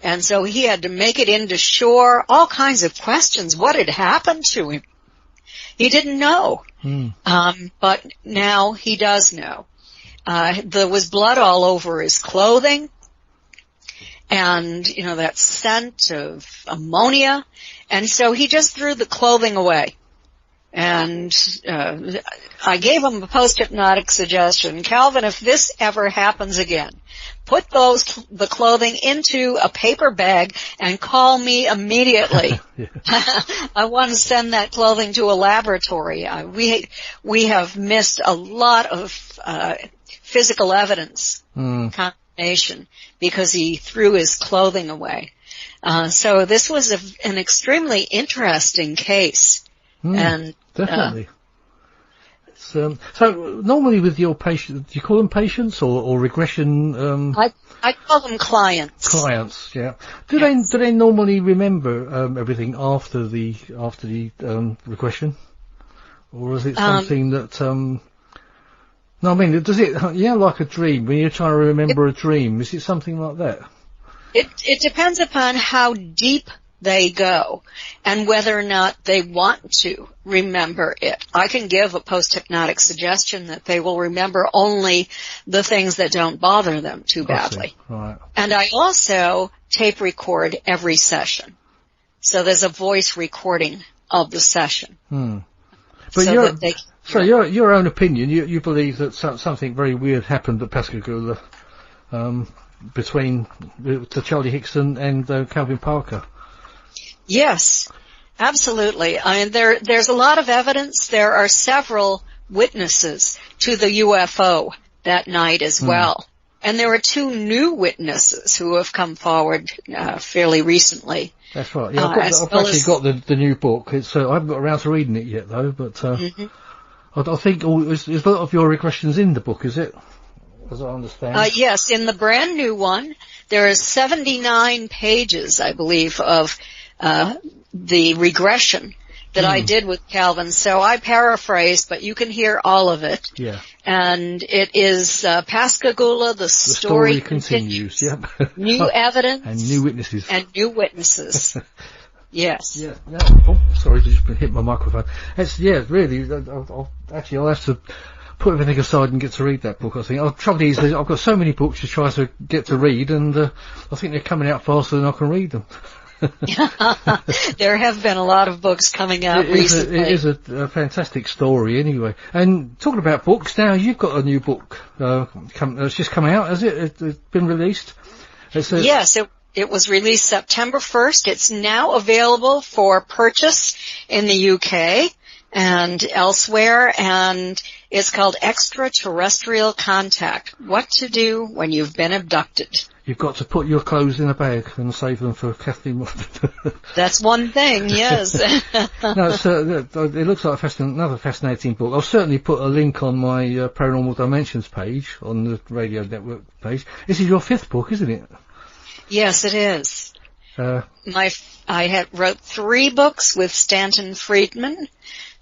And so he had to make it into shore, all kinds of questions. What had happened to him? He didn't know. But now he does know. There was blood all over his clothing, and, you know, that scent of ammonia. And so he just threw the clothing away. And I gave him a post-hypnotic suggestion. Calvin, if this ever happens again, put the clothing into a paper bag and call me immediately. I want to send that clothing to a laboratory. We have missed a lot of physical evidence confirmation because he threw his clothing away. So this was an extremely interesting case. And definitely. So normally with your patients, do you call them patients or regression? I call them clients. Clients, yeah. Do they normally remember everything after the regression, or is it something that? No, I mean, does it? Like a dream when you're trying to remember a dream. Is it something like that? It depends upon how deep they go and whether or not they want to remember it. I can give a post-hypnotic suggestion that they will remember only the things that don't bother them too badly. Right. And I also tape record every session. So there's a voice recording of the session. But your own opinion, you believe that something very weird happened at Pascagoula between Charlie Hickson and Calvin Parker. Yes, absolutely. There's a lot of evidence. There are several witnesses to the UFO that night as well. And there are 2 new witnesses who have come forward fairly recently. That's right. Yeah, I've actually got the new book. It's I haven't got around to reading it yet, though. But I think there's a lot of your regressions in the book, is it? As I understand. Yes, in the brand new one, there are 79 pages, I believe, of the regression that I did with Calvin. So I paraphrased, but you can hear all of it. Yeah. And it is Pascagoula, the story continues. Yep. New evidence. And new witnesses. And new witnesses. Yes. Yeah. No. Oh, sorry, just hit my microphone. Really. I'll have to put everything aside and get to read that book, I think. The trouble is, I've got so many books to try to get to read, and I think they're coming out faster than I can read them. There have been a lot of books coming out recently. It is a fantastic story anyway. And talking about books, now you've got a new book. It's just come out, has it? It's been released? Yes, it was released September 1st. It's now available for purchase in the UK and elsewhere, and it's called Extraterrestrial Contact: What to Do When You've Been Abducted. You've got to put your clothes in a bag and save them for Kathleen Marden. That's one thing, yes. No, it looks like another fascinating book. I'll certainly put a link on my Paranormal Dimensions page, on the radio network page. This is your 5th book, isn't it? Yes, it is. I wrote 3 books with Stanton Friedman.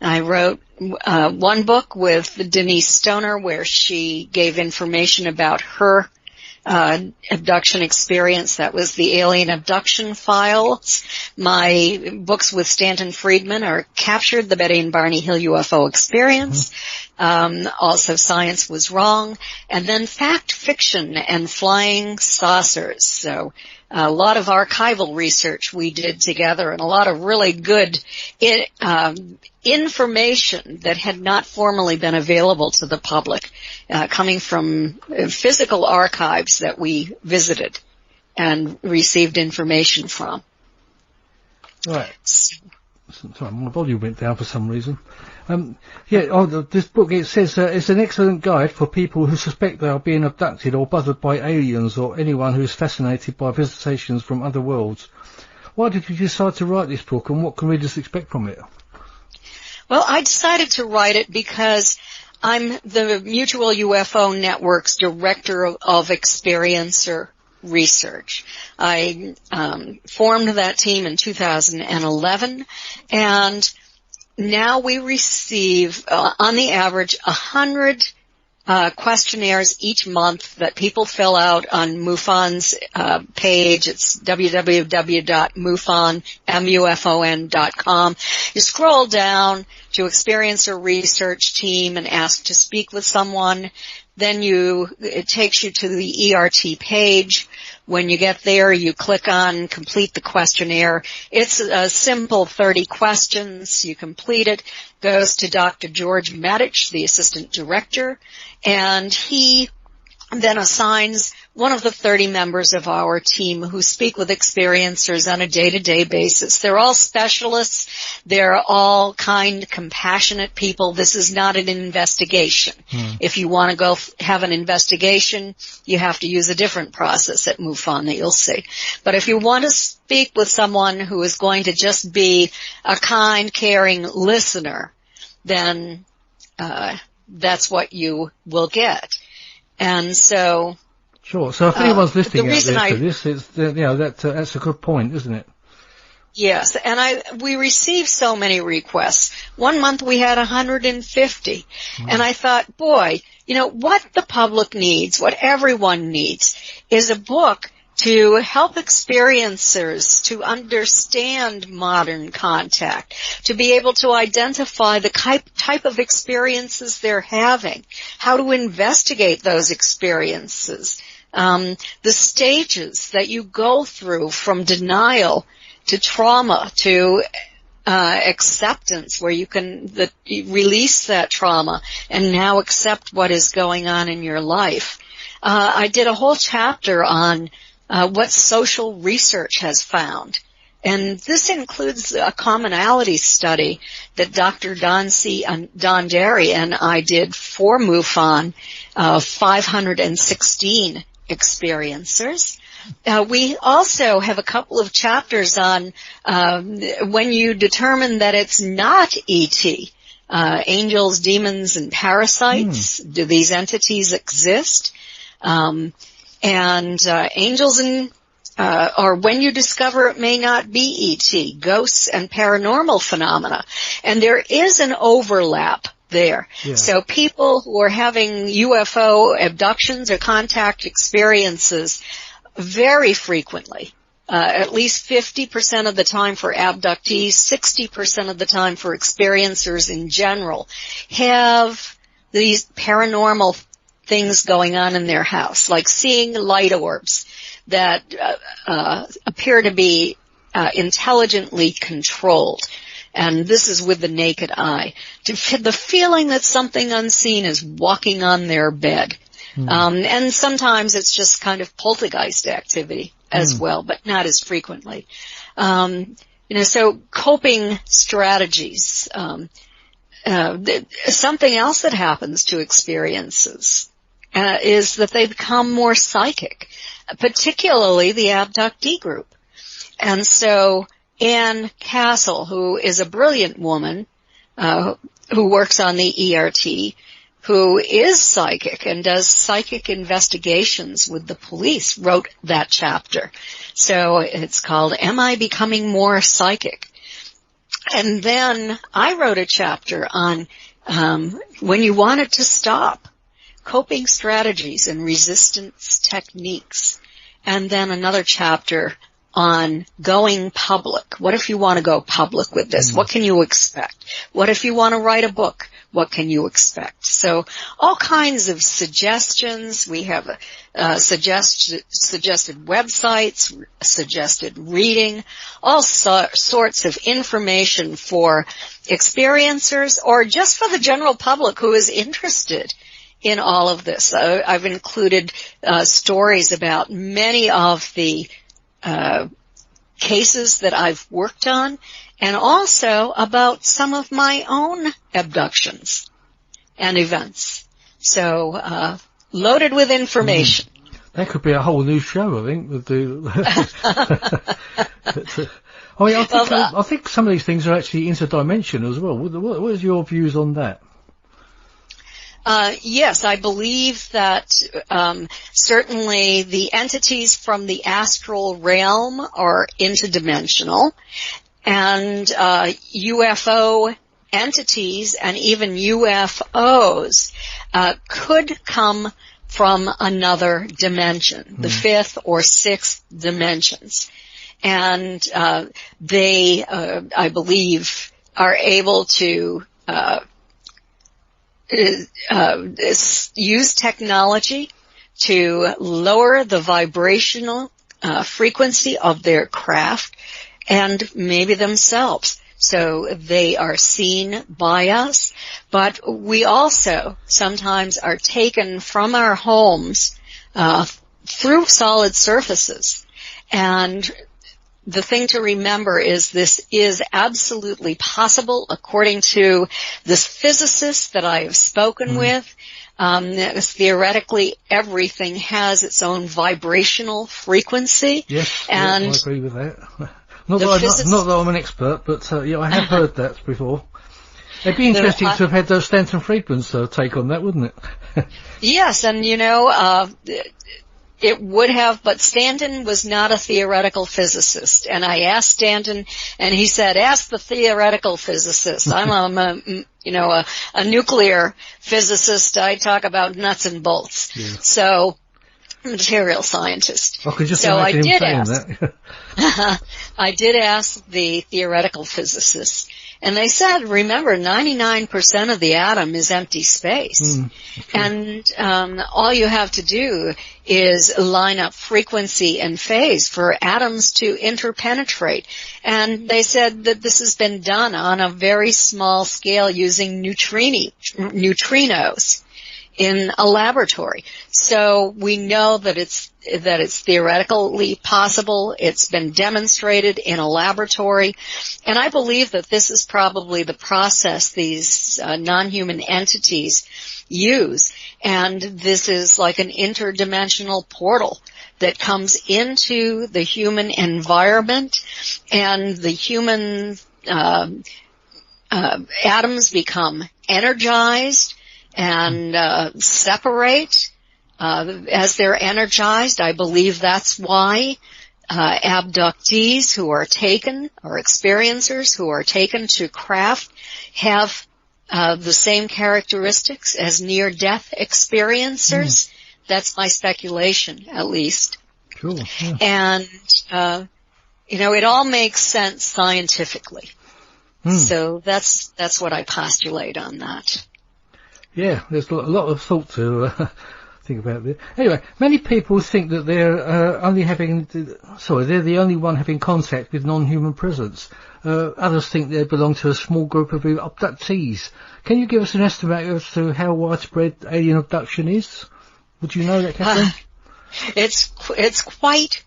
I wrote one book with Denise Stoner, where she gave information about her abduction experience. That was the Alien Abduction Files. My books with Stanton Friedman are Captured, the Betty and Barney Hill UFO Experience, also Science Was Wrong, and then Fact, Fiction, and Flying Saucers. So a lot of archival research we did together, and a lot of really good information that had not formally been available to the public, coming from physical archives that we visited and received information from. Right. Sorry, my volume went down for some reason. This book, it says it's an excellent guide for people who suspect they are being abducted or bothered by aliens or anyone who is fascinated by visitations from other worlds. Why did you decide to write this book, and what can readers expect from it? Well, I decided to write it because I'm the Mutual UFO Network's Director of Experiencer Research. I formed that team in 2011, and now we receive, on the average, 100 questionnaires each month that people fill out on MUFON's page. It's www.mufon.com. You scroll down to Experiencer Research Team and ask to speak with someone. Then it takes you to the ERT page. When you get there, you click on complete the questionnaire. It's a simple 30 questions. You complete it. Goes to Dr. George Medich, the assistant director, and he then assigns one of the 30 members of our team who speak with experiencers on a day-to-day basis. They're all specialists. They're all kind, compassionate people. This is not an investigation. If you want to go have an investigation, you have to use a different process at MUFON that you'll see. But if you want to speak with someone who is going to just be a kind, caring listener, then that's what you will get. And so, sure. So if anyone's listening out there to this, it's that's a good point, isn't it? Yes, and we received so many requests. One month we had 150, and I thought, boy, what the public needs, what everyone needs, is a book to help experiencers to understand modern contact, to be able to identify the type of experiences they're having, how to investigate those experiences, the stages that you go through from denial to trauma to acceptance, where you can release that trauma and now accept what is going on in your life. I did a whole chapter on what social research has found. And this includes a commonality study that Dr. Don Derry and I did for MUFON, 516 experiencers. We also have a couple of chapters on when you determine that it's not ET, angels, demons, and parasites. Do these entities exist? And angels or when you discover it may not be ET, ghosts and paranormal phenomena. And there is an overlap there. Yeah. So people who are having UFO abductions or contact experiences very frequently, at least 50% of the time for abductees, 60% of the time for experiencers in general, have these paranormal things going on in their house, like seeing light orbs that appear to be intelligently controlled. And this is with the naked eye. The feeling that something unseen is walking on their bed. And sometimes it's just kind of poltergeist activity as well, but not as frequently. So coping strategies. Something else that happens to experiences is that they become more psychic, particularly the abductee group. And so Ann Castle, who is a brilliant woman who works on the ERT, who is psychic and does psychic investigations with the police, wrote that chapter. So it's called Am I Becoming More Psychic? And then I wrote a chapter on when you want it to stop, coping strategies and resistance techniques. And then another chapter on going public. What if you want to go public with this? What can you expect? What if you want to write a book? what can you expect? So all kinds of suggestions. We have suggested websites, suggested reading, all sorts of information for experiencers or just for the general public who is interested in all of this. I've included stories about many of the cases that I've worked on, and also about some of my own abductions and events. So, loaded with information. That could be a whole new show, I think. With the I think some of these things are actually interdimensional as well. What is your views on that? Yes, I believe that certainly the entities from the astral realm are interdimensional, and UFO entities and even UFOs could come from another dimension, the fifth or sixth dimensions. And they, I believe, are able to use technology to lower the vibrational frequency of their craft and maybe themselves. So they are seen by us, but we also sometimes are taken from our homes through solid surfaces. And the thing to remember is this is absolutely possible according to this physicist that I have spoken with. Theoretically, everything has its own vibrational frequency. Yes, and I agree with that. Not that I'm an expert, but yeah, I have heard that before. It'd be interesting to have had those Stanton Friedman's take on that, wouldn't it? Yes, and you know, it would have, but Stanton was not a theoretical physicist. And I asked Stanton, and he said, ask the theoretical physicist. I'm a nuclear physicist. I talk about nuts and bolts. Yeah. So, material scientist. I could just so I did ask. That. I did ask the theoretical physicists. And they said, remember, 99% of the atom is empty space. And all you have to do is line up frequency and phase for atoms to interpenetrate. And they said that this has been done on a very small scale using neutrinos in a laboratory. So we know that it's theoretically possible. It's been demonstrated in a laboratory. And I believe that this is probably the process these non-human entities use. And this is like an interdimensional portal that comes into the human environment, and the human atoms become energized and separate as they're energized. I believe that's why abductees who are taken, or experiencers who are taken to craft, have the same characteristics as near-death experiencers. That's my speculation, at least. Cool. Yeah. And it all makes sense scientifically. So that's what I postulate on that. Yeah, there's a lot of thought to think about this. Anyway, many people think that they're they're the only one having contact with non-human presence. Others think they belong to a small group of abductees. Can you give us an estimate as to how widespread alien abduction is? Would you know that, Kathleen? It's quite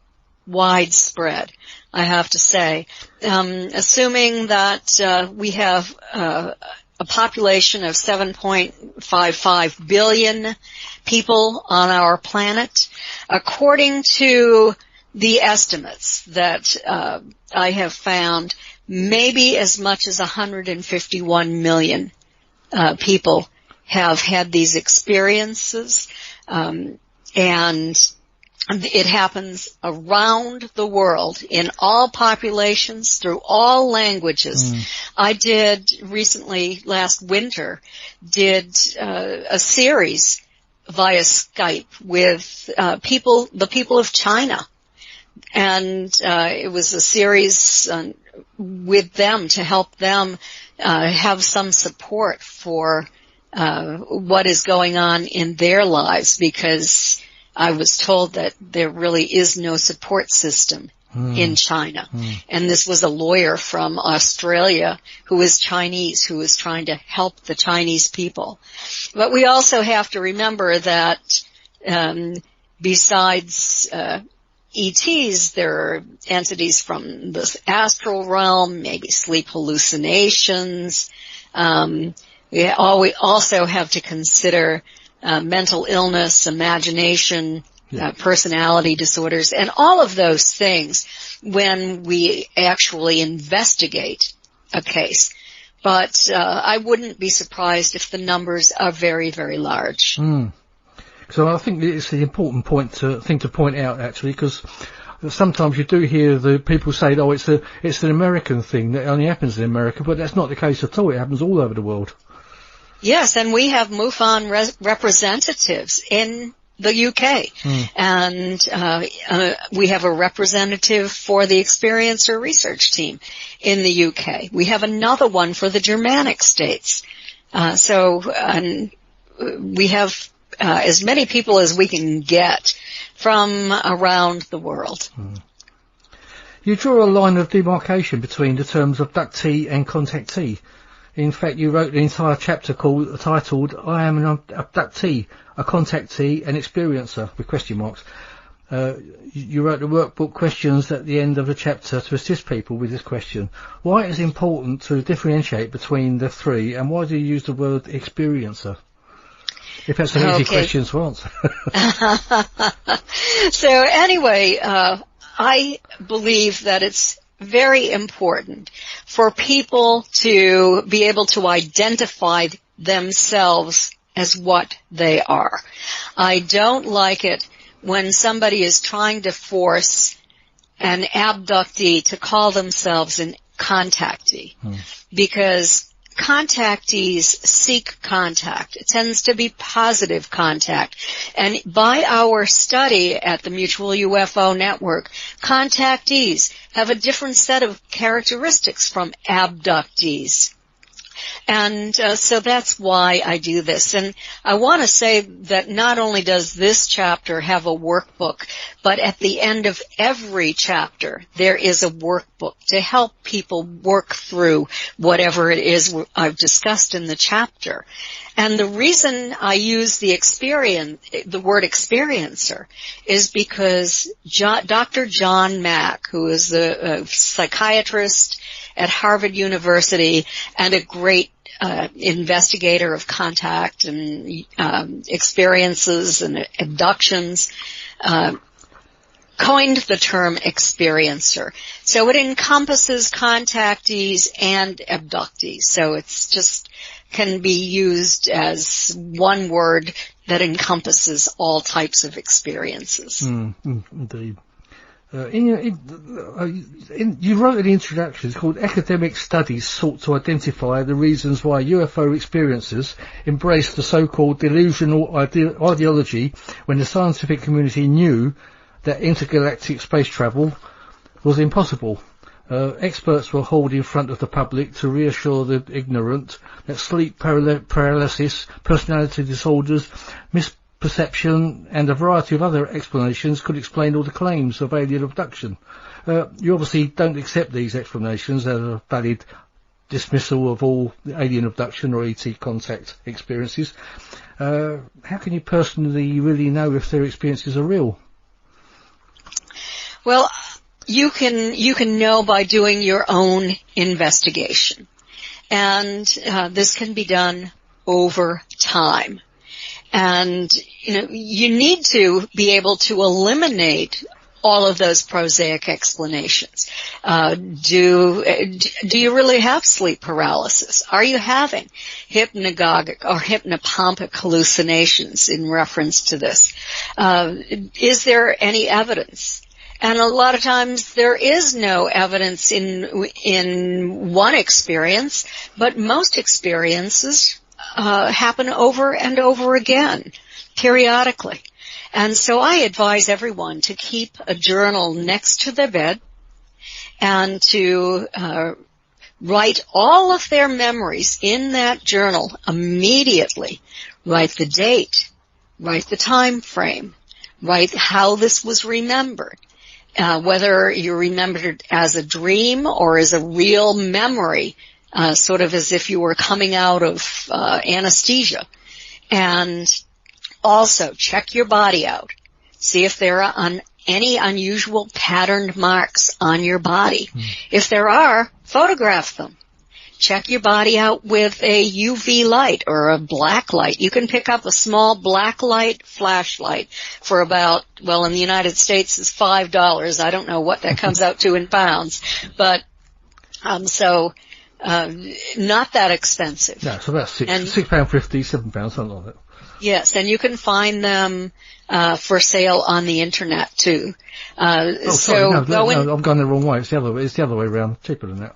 widespread, I have to say. Assuming that we have a population of 7.55 billion people on our planet, according to the estimates that I have found, maybe as much as 151 million people have had these experiences, and it happens around the world in all populations, through all languages. I did recently, last winter, a series via Skype with the people of China, And it was a series with them to help them have some support for what is going on in their lives, because I was told that there really is no support system in China. And this was a lawyer from Australia who is Chinese, who is trying to help the Chinese people. But we also have to remember that besides ETs, there are entities from the astral realm, maybe sleep hallucinations. We also have to consider mental illness, imagination, personality disorders, and all of those things when we actually investigate a case. But I wouldn't be surprised if the numbers are very, very large. So I think it's the important thing to point out, actually, because sometimes you do hear the people say, "Oh, it's an American thing that only happens in America," but that's not the case at all. It happens all over the world. Yes, and we have MUFON representatives in the UK, and we have a representative for the Experiencer research team in the UK. We have another one for the Germanic states. We have as many people as we can get from around the world. You draw a line of demarcation between the terms abductee and contactee. In fact, you wrote an entire chapter titled "I am an abductee, a contactee, an experiencer," with question marks. You wrote the workbook questions at the end of the chapter to assist people with this question. Why is it important to differentiate between the three, and why do you use the word experiencer? If that's an easy question to answer. So anyway, I believe that it's very important for people to be able to identify themselves as what they are. I don't like it when somebody is trying to force an abductee to call themselves an contactee, because contactees seek contact. It tends to be positive contact. And by our study at the Mutual UFO Network, contactees have a different set of characteristics from abductees. And so that's why I do this. And I want to say that not only does this chapter have a workbook, but at the end of every chapter there is a workbook to help people work through whatever it is I've discussed in the chapter. And the reason I use the word experiencer is because Dr. John Mack, who is a psychiatrist at Harvard University and a great investigator of contact and experiences and abductions, coined the term experiencer. So it encompasses contactees and abductees. So it's just can be used as one word that encompasses all types of experiences. Indeed. You wrote in the introduction, it's called "Academic Studies Sought to Identify the Reasons Why UFO Experiencers Embraced the So-Called Delusional Ideology When the Scientific Community Knew that Intergalactic Space Travel Was Impossible. Experts were hauled in front of the public to reassure the ignorant that sleep paralysis, personality disorders, misperception and a variety of other explanations could explain all the claims of alien abduction. You obviously don't accept these explanations as a valid dismissal of all alien abduction or ET contact experiences. How can you personally really know if their experiences are real? Well, you can know by doing your own investigation. And this can be done over time. And you need to be able to eliminate all of those prosaic explanations. Do you really have sleep paralysis? Are you having hypnagogic or hypnopompic hallucinations in reference to this? Is there any evidence? And a lot of times there is no evidence in one experience, but most experiences happen over and over again, periodically. And so I advise everyone to keep a journal next to their bed and to write all of their memories in that journal immediately. Write the date, write the time frame, write how this was remembered, whether you remembered it as a dream or as a real memory, sort of as if you were coming out of anesthesia. And also check your body out. See if there are any unusual patterned marks on your body. If there are, photograph them. Check your body out with a UV light or a black light. You can pick up a small black light flashlight for about, well, in the United States it's $5. I don't know what that comes out to in pounds, but not that expensive. No, it's about £6.50, £7, something like that. Yes, and you can find them for sale on the internet too. I've gone the wrong way. It's the other way around. Cheaper than that.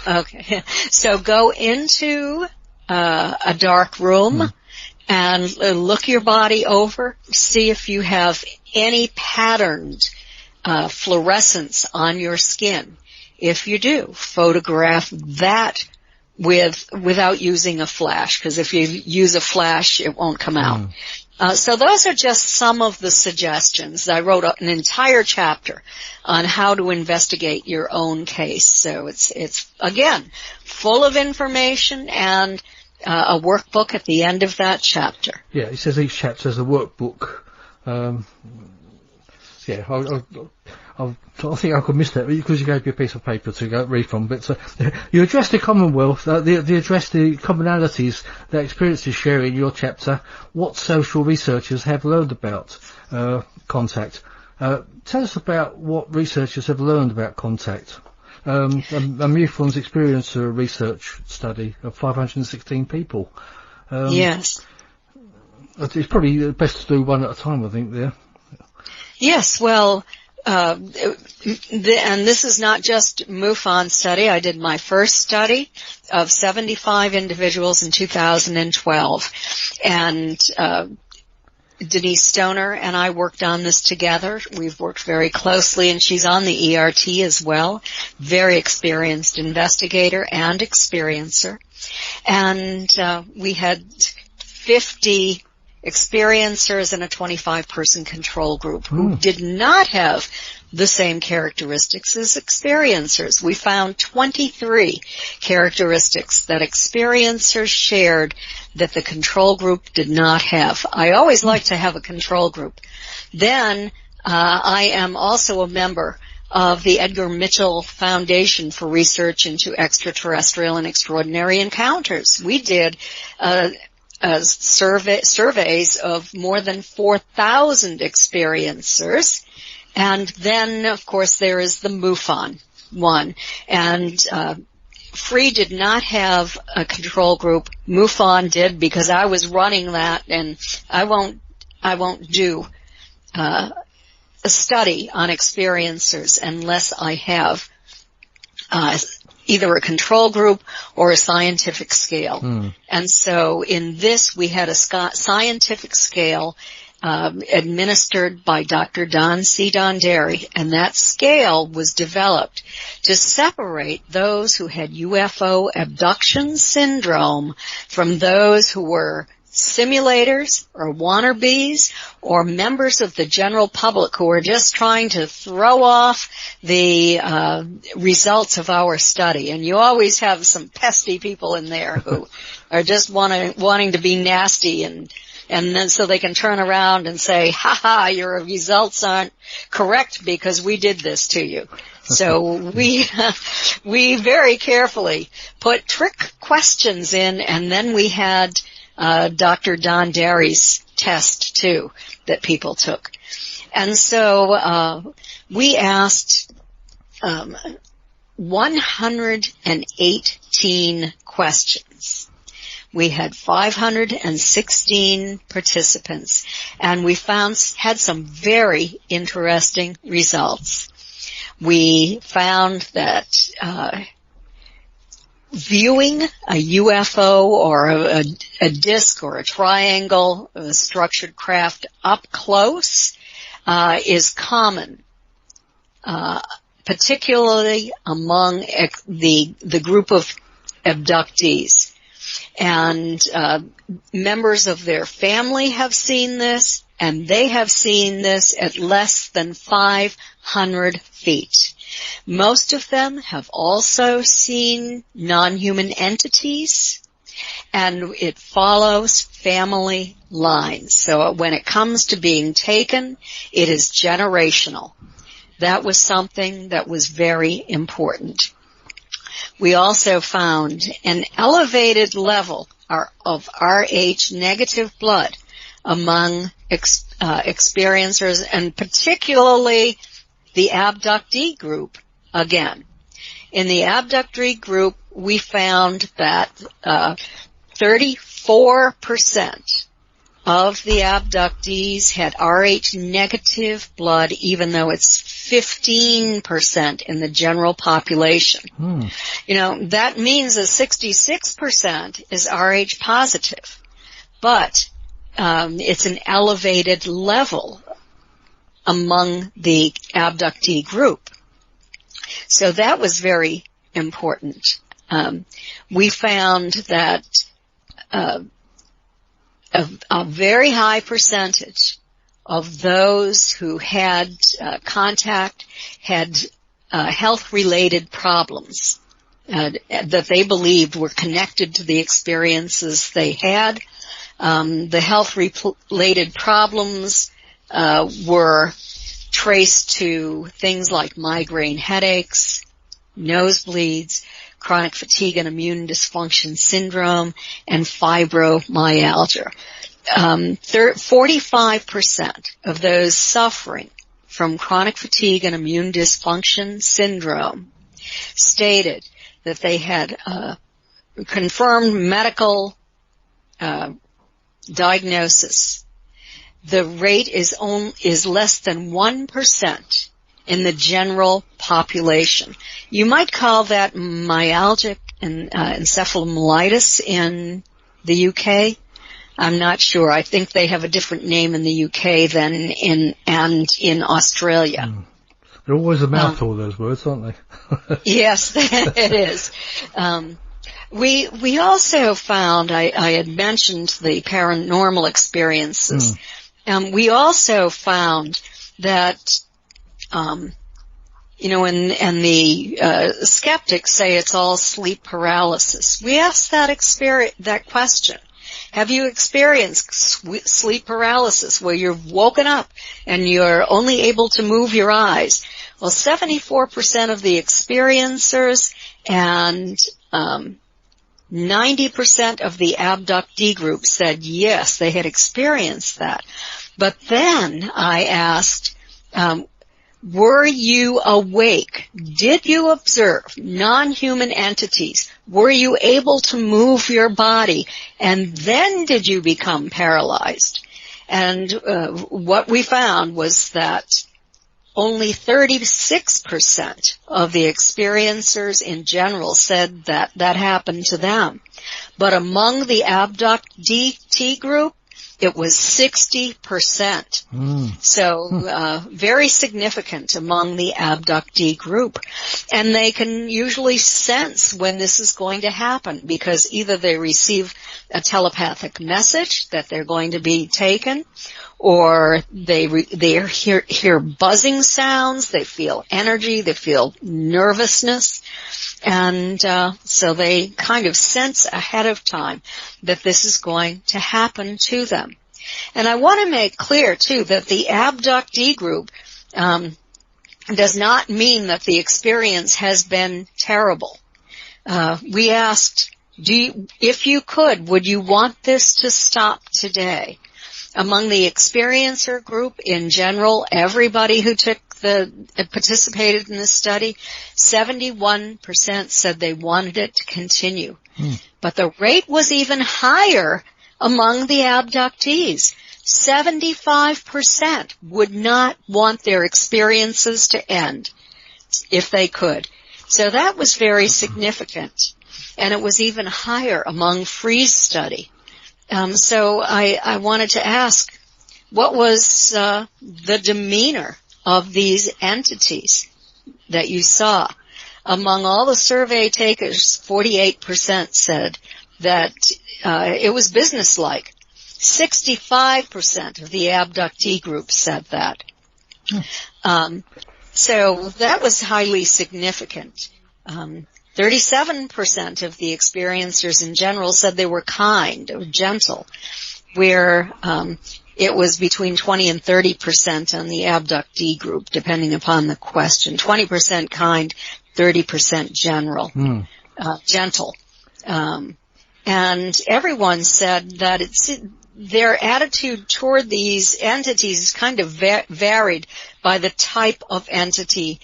Okay, so go into a dark room and look your body over. See if you have any patterned fluorescence on your skin. If you do, photograph that without using a flash, because if you use a flash, it won't come out. So those are just some of the suggestions. I wrote an entire chapter on how to investigate your own case. So it's again, full of information and a workbook at the end of that chapter. Yeah, it says each chapter has a workbook. I think I could miss that because you gave me a piece of paper to go read from. But you addressed the Commonwealth, the address the commonalities that experiences share in your chapter. What social researchers have learned about contact. Tell us about what researchers have learned about contact. MUFON's experienced a research study of 516 people. Yes. It's probably best to do one at a time, I think, there. Yes, well, and this is not just MUFON study. I did my first study of 75 individuals in 2012, and Denise Stoner and I worked on this together. We've worked very closely, and she's on the ERT as well. Very experienced investigator and experiencer. And we had 50 experiencers and a 25-person control group who did not have the same characteristics as experiencers. We found 23 characteristics that experiencers shared that the control group did not have. I always like to have a control group. Then I am also a member of the Edgar Mitchell Foundation for Research into Extraterrestrial and Extraordinary Encounters. We did surveys of more than 4,000 experiencers. And then, of course, there is the MUFON one. And Free did not have a control group. MUFON did, because I was running that, and I won't do a study on experiencers unless I have either a control group or a scientific scale. And so in this, we had a scientific scale administered by Dr. Don C. Donderi, and that scale was developed to separate those who had UFO abduction syndrome from those who were simulators or wannabes or members of the general public who are just trying to throw off the results of our study. And you always have some pesky people in there who are just wanting to be nasty, and then so they can turn around and say, ha, your results aren't correct because we did this to you. So we very carefully put trick questions in, and then we had Dr. Donderi's test too that people took. And so we asked 118 questions. We had 516 participants, and we had some very interesting results. We found that viewing a UFO or a disc or a triangle, a structured craft up close is common, particularly among the group of abductees. And members of their family have seen this, and they have seen this at less than 500 feet. Most of them have also seen non-human entities, and it follows family lines. So when it comes to being taken, it is generational. That was something that was very important. We also found an elevated level of Rh negative blood among experiencers, and particularly the abductee group again. In the abductee group, we found that 34% of the abductees had Rh negative blood, even though it's 15% in the general population. You know, that means that 66% is Rh positive, but it's an elevated level among the abductee group. So that was very important. We found that a very high percentage of those who had contact had health-related problems that they believed were connected to the experiences they had. The health-related problems were traced to things like migraine headaches, nosebleeds, chronic fatigue and immune dysfunction syndrome, and fibromyalgia. 45% of those suffering from chronic fatigue and immune dysfunction syndrome stated that they had confirmed medical diagnosis. The rate is less than 1% in the general population. You might call that myalgic encephalomyelitis in the UK. I'm not sure. I think they have a different name in the UK than in Australia. They're always a mouthful, those words, aren't they? Yes, it is. We also found, I had mentioned the paranormal experiences. We also found that, and the skeptics say it's all sleep paralysis. We asked that question. Have you experienced sleep paralysis where you've woken up and you're only able to move your eyes? Well, 74% of the experiencers and 90% of the abductee group said yes, they had experienced that. But then I asked, were you awake? Did you observe non-human entities? Were you able to move your body? And then did you become paralyzed? And what we found was that only 36% of the experiencers in general said that happened to them. But among the abductee group, it was 60%. So very significant among the abductee group. And they can usually sense when this is going to happen, because either they receive a telepathic message that they're going to be taken, or they hear buzzing sounds, they feel energy, they feel nervousness, and so they kind of sense ahead of time that this is going to happen to them. And I want to make clear, too, that the abductee group does not mean that the experience has been terrible. We asked, if you could, would you want this to stop today? Among the experiencer group in general, everybody who participated in this study, 71% said they wanted it to continue. But the rate was even higher among the abductees. 75% would not want their experiences to end if they could. So that was very significant. and it was even higher among freeze study. So I wanted to ask, what was the demeanor of these entities that you saw? Among all the survey takers, 48% said that it was businesslike. 65% of the abductee group said that. So that was highly significant. 37% of the experiencers in general said they were kind or gentle, where it was between 20 and 30% on the abductee group, depending upon the question. 20% kind, 30% gentle. And everyone said that their attitude toward these entities kind of varied by the type of entity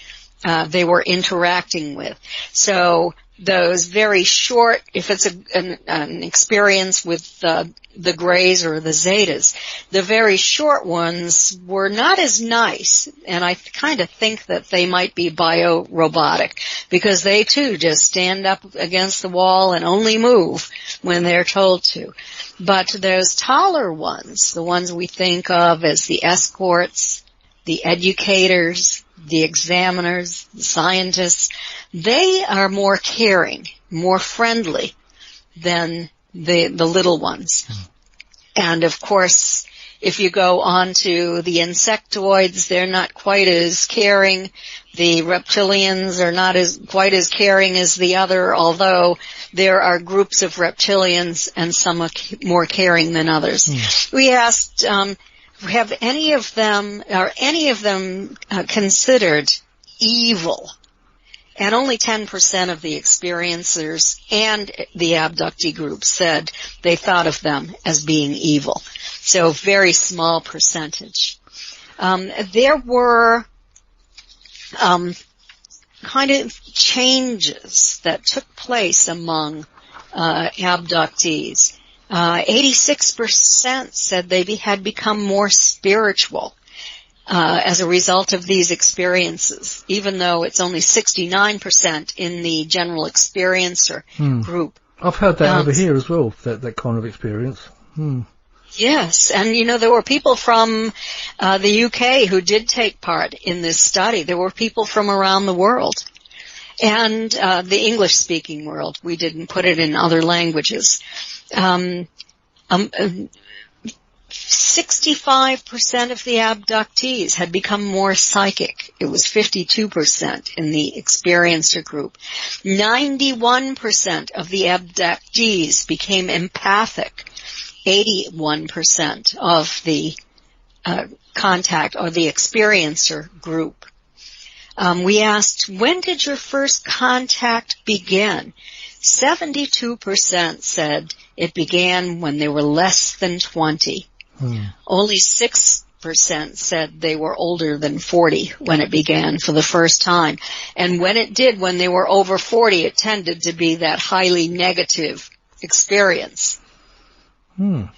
they were interacting with. So those very short, if it's an experience with the Greys or the Zetas, the very short ones were not as nice, and I kind of think that they might be bio-robotic, because they too just stand up against the wall and only move when they're told to. But those taller ones, the ones we think of as the escorts, the educators, the examiners, the scientists, they are more caring, more friendly than the little ones. And of course, if you go on to the insectoids, they're not quite as caring. The reptilians are not quite as caring as the other, although there are groups of reptilians and some are more caring than others. We asked, have any of them considered evil? And only 10% of the experiencers and the abductee group said they thought of them as being evil. So very small percentage. There were kind of changes that took place among abductees. 86% said they had become more spiritual as a result of these experiences, even though it's only 69% in the general experiencer group. I've heard that over here as well, that kind of experience. Yes, and there were people from the UK who did take part in this study. There were people from around the world. And the English-speaking world. We didn't put it in other languages. 65% of the abductees had become more psychic. It was 52% in the experiencer group. 91% of the abductees became empathic. 81% of the contact or the experiencer group. We asked, when did your first contact begin? 72% said it began when they were less than 20. Only 6% said they were older than 40 when it began for the first time. And when it did, when they were over 40, it tended to be that highly negative experience.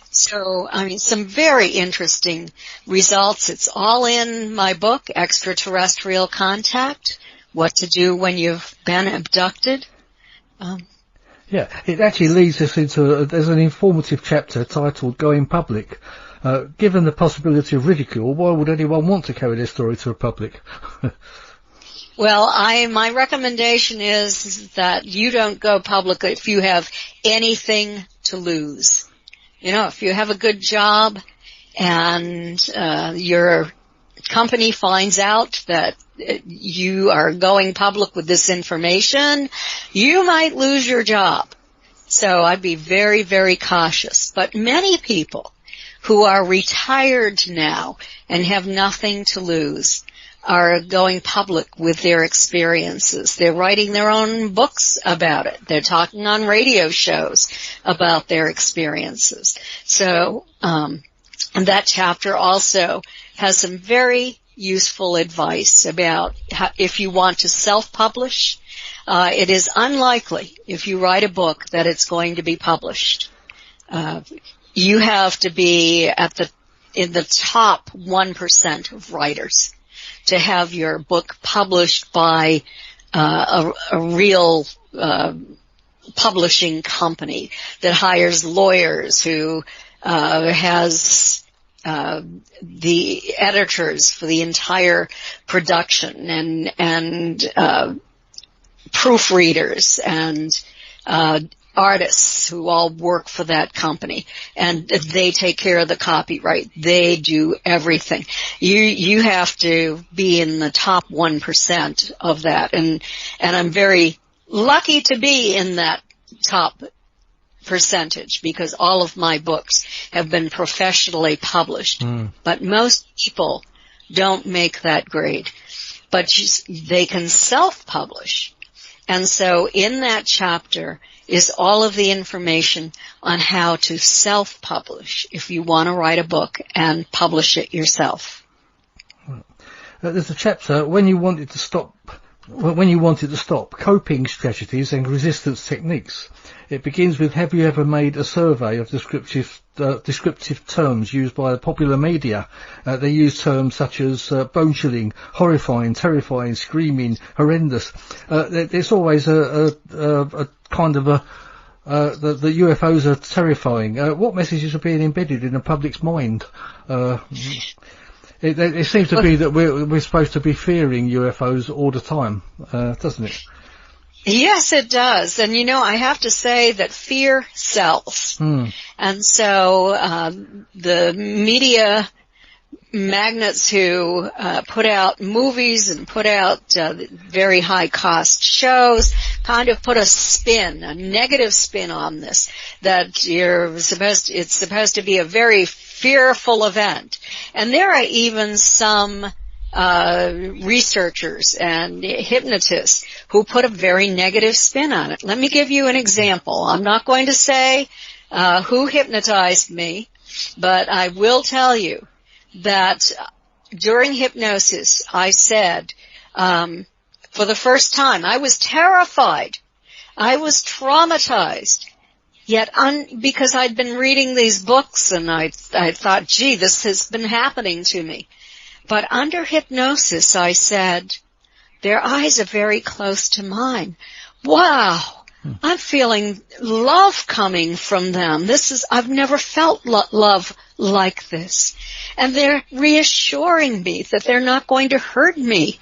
So, some very interesting results. It's all in my book, Extraterrestrial Contact, What to Do When You've Been Abducted. Yeah, it actually leads us into, there's an informative chapter titled Going Public. Given the possibility of ridicule, why would anyone want to carry their story to the public? Well, my recommendation is that you don't go public if you have anything to lose. If you have a good job and your company finds out that you are going public with this information, you might lose your job. So I'd be very, very cautious. But many people who are retired now and have nothing to lose are going public with their experiences. They're writing their own books about it. They're talking on radio shows about their experiences. So, and that chapter also has some very useful advice about how, if you want to self-publish, it is unlikely if you write a book that it's going to be published. You have to be in the top 1% of writers to have your book published by a real publishing company that hires lawyers, who has the editors for the entire production, and proofreaders and artists who all work for that company, and they take care of the copyright. They do everything. You have to be in the top 1% of that, and I'm very lucky to be in that top percentage, because all of my books have been professionally published. But most people don't make that grade, but they can self-publish. And so in that chapter is all of the information on how to self-publish if you want to write a book and publish it yourself. There's a chapter, when you wanted to stop, coping strategies and resistance techniques. It begins with, have you ever made a survey of descriptive terms used by the popular media? They use terms such as bone-chilling, horrifying, terrifying, screaming, horrendous. There's always a kind of the UFOs are terrifying. What messages are being embedded in the public's mind? It seems to be that we're supposed to be fearing UFOs all the time, doesn't it? Yes, it does. And I have to say that fear sells. And so the media magnates who put out movies and put out very high cost shows kind of put a negative spin on this, that it's supposed to be a very fearful event. And there are even some researchers and hypnotists who put a very negative spin on it. Let me give you an example. I'm not going to say who hypnotized me, but I will tell you that during hypnosis I said, for the first time, I was terrified. I was traumatized. Yet, because I'd been reading these books and I thought, gee, this has been happening to me. But under hypnosis, I said, their eyes are very close to mine. Wow, I'm feeling love coming from them. I've never felt love like this. And they're reassuring me that they're not going to hurt me.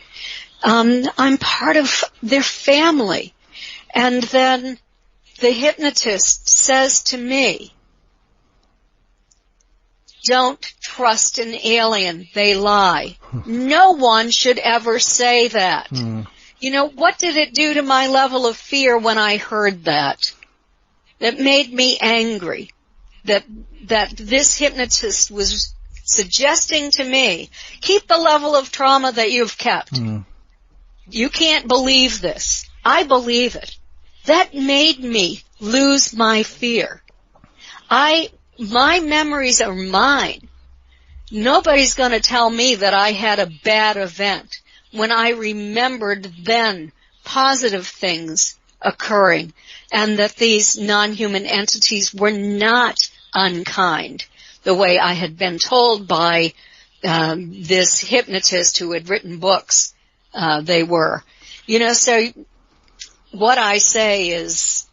I'm part of their family. And then the hypnotist says to me, don't trust an alien. They lie. No one should ever say that. What did it do to my level of fear when I heard that? It made me angry that this hypnotist was suggesting to me, keep the level of trauma that you've kept. You can't believe this. I believe it. That made me lose my fear. My memories are mine. Nobody's going to tell me that I had a bad event when I remembered then positive things occurring, and that these non-human entities were not unkind the way I had been told by this hypnotist who had written books. They were. So what I say is,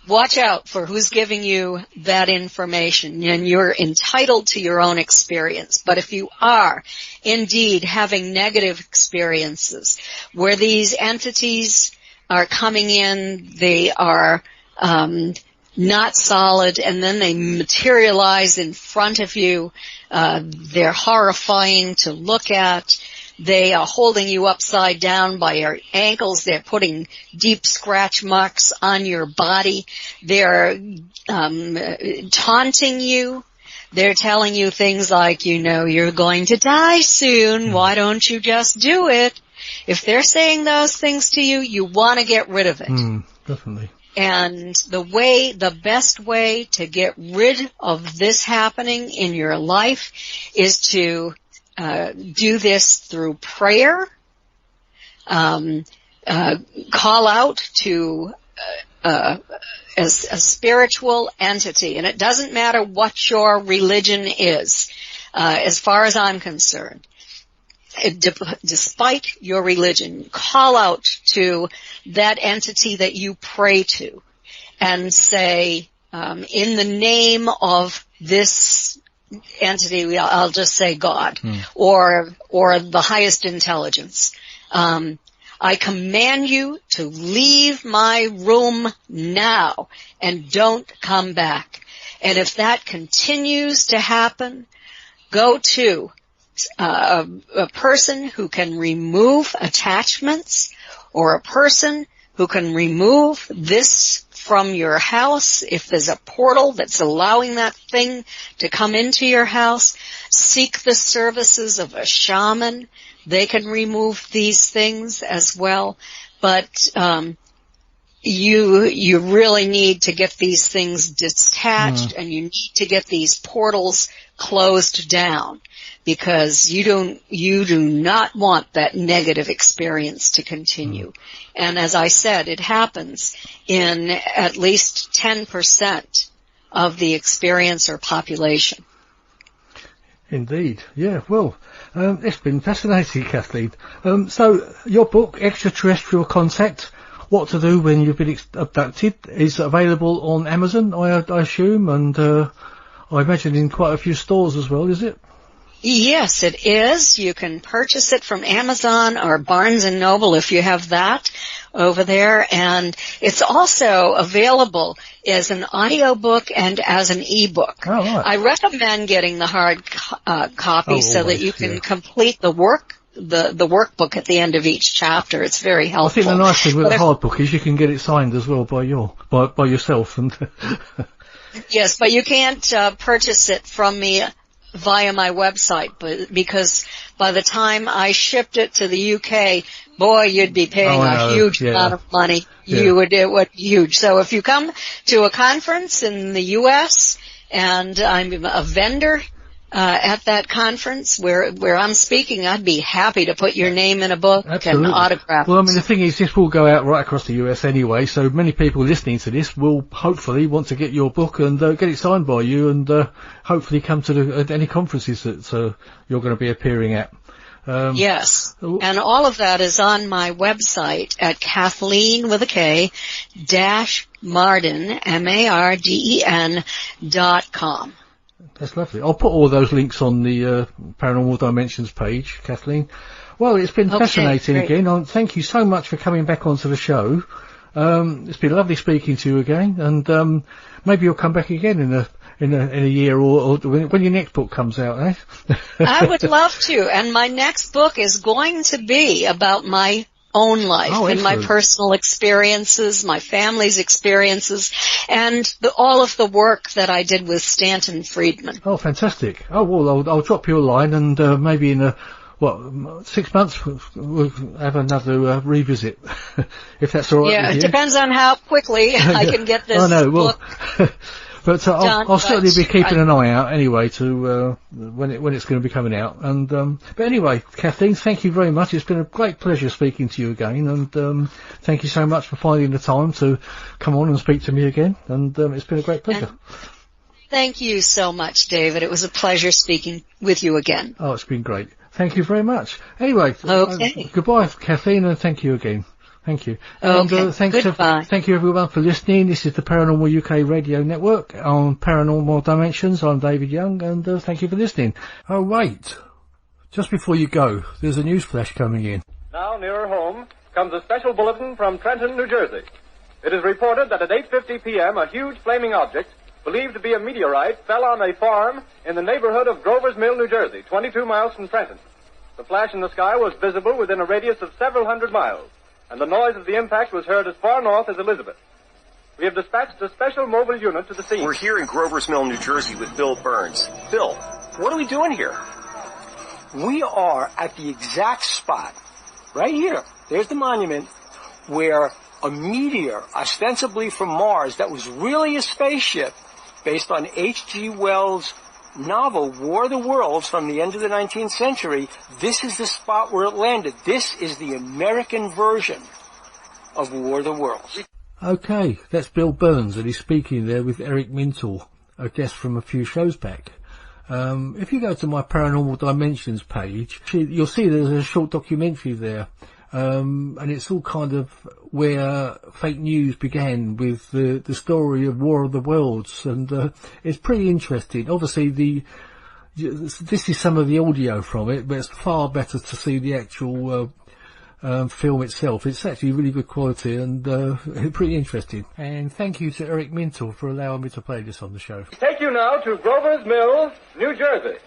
watch out for who's giving you that information, and you're entitled to your own experience. But if you are indeed having negative experiences where these entities are coming in, they are not solid, and then they materialize in front of you, they're horrifying to look at. They are holding you upside down by your ankles. They're putting deep scratch marks on your body. They're taunting you. They're telling you things like, you're going to die soon. Why don't you just do it? If they're saying those things to you, you want to get rid of it. Definitely. And the best way to get rid of this happening in your life is to do this through prayer, call out to a spiritual entity. And it doesn't matter what your religion is, as far as I'm concerned. despite your religion, call out to that entity that you pray to and say, in the name of this entity, I'll just say God, or the highest intelligence, I command you to leave my room now and don't come back. And if that continues to happen, go to a person who can remove attachments, or a person who can remove this from your house. If there's a portal that's allowing that thing to come into your house, seek the services of a shaman. They can remove these things as well. But you really need to get these things detached, and you need to get these portals closed down, because you do not want that negative experience to continue. And as I said, it happens in at least 10% of the experiencer population. Indeed, yeah. Well, it's been fascinating, Kathleen. So your book, Extraterrestrial Contact: What to Do When You've Been Abducted, is available on Amazon, I assume, and I imagine in quite a few stores as well, is it? Yes, it is. You can purchase it from Amazon or Barnes & Noble if you have that over there. And it's also available as an audiobook and as an ebook. Oh, right. I recommend getting the hard copy so that you can complete the workbook at the end of each chapter. It's very helpful. I think the nice thing with the hard book is you can get it signed as well by yourself. And yes, but you can't purchase it from me via my website, because by the time I shipped it to the UK, boy, you'd be paying a huge amount of money. It would huge. So if you come to a conference in the US, and I'm a vendor at that conference where I'm speaking, I'd be happy to put your name in a book. Absolutely. And autograph. Well, I mean, the thing is, this will go out right across the US anyway, so many people listening to this will hopefully want to get your book and get it signed by you, and hopefully come to any conferences that you're going to be appearing at. Yes, and all of that is on my website at Kathleen with a K -Marden, MARDEN.com. That's lovely. I'll put all those links on the Paranormal Dimensions page, Kathleen. Well, it's been fascinating great. again. Thank you so much for coming back onto the show. It's been lovely speaking to you again, and maybe you'll come back again in a year or when your next book comes out, eh? I would love to. And my next book is going to be about my own life and my personal experiences, my family's experiences, and all of the work that I did with Stanton Friedman. Oh, fantastic. Oh, well, I'll drop you a line, and maybe in 6 months we'll have another revisit, if that's all right. Yeah, it depends on how quickly I can get this book. But I'll certainly be keeping an eye out anyway to when it's going to be coming out. And but anyway, Kathleen, thank you very much. It's been a great pleasure speaking to you again, and thank you so much for finding the time to come on and speak to me again. And it's been a great pleasure. Thank you so much, David. It was a pleasure speaking with you again. Oh, it's been great. Thank you very much. Anyway, goodbye, Kathleen, and thank you again. Thank you. And thank you everyone for listening. This is the Paranormal UK Radio Network on Paranormal Dimensions. I'm David Young, and thank you for listening. Oh, wait. Just before you go, there's a news flash coming in. Now, nearer home, comes a special bulletin from Trenton, New Jersey. It is reported that at 8:50 p.m., a huge flaming object, believed to be a meteorite, fell on a farm in the neighborhood of Grover's Mill, New Jersey, 22 miles from Trenton. The flash in the sky was visible within a radius of several hundred miles, and the noise of the impact was heard as far north as Elizabeth. We have dispatched a special mobile unit to the scene. We're here in Grover's Mill, New Jersey with Bill Burns. Bill, what are we doing here? We are at the exact spot, right here, there's the monument, where a meteor, ostensibly from Mars, that was really a spaceship, based on H.G. Wells' novel War of the Worlds from the end of the 19th century, this is the spot where it landed. This is the American version of War of the Worlds. Okay, that's Bill Burns, and he's speaking there with Eric Mintle, a guest from a few shows back. If you go to my Paranormal Dimensions page, you'll see there's a short documentary there. And it's all kind of where fake news began with the story of War of the Worlds, and it's pretty interesting. Obviously, this is some of the audio from it, but it's far better to see the actual film itself. It's actually really good quality and pretty interesting. And thank you to Eric Mintle for allowing me to play this on the show. Take you now to Grover's Mill, New Jersey.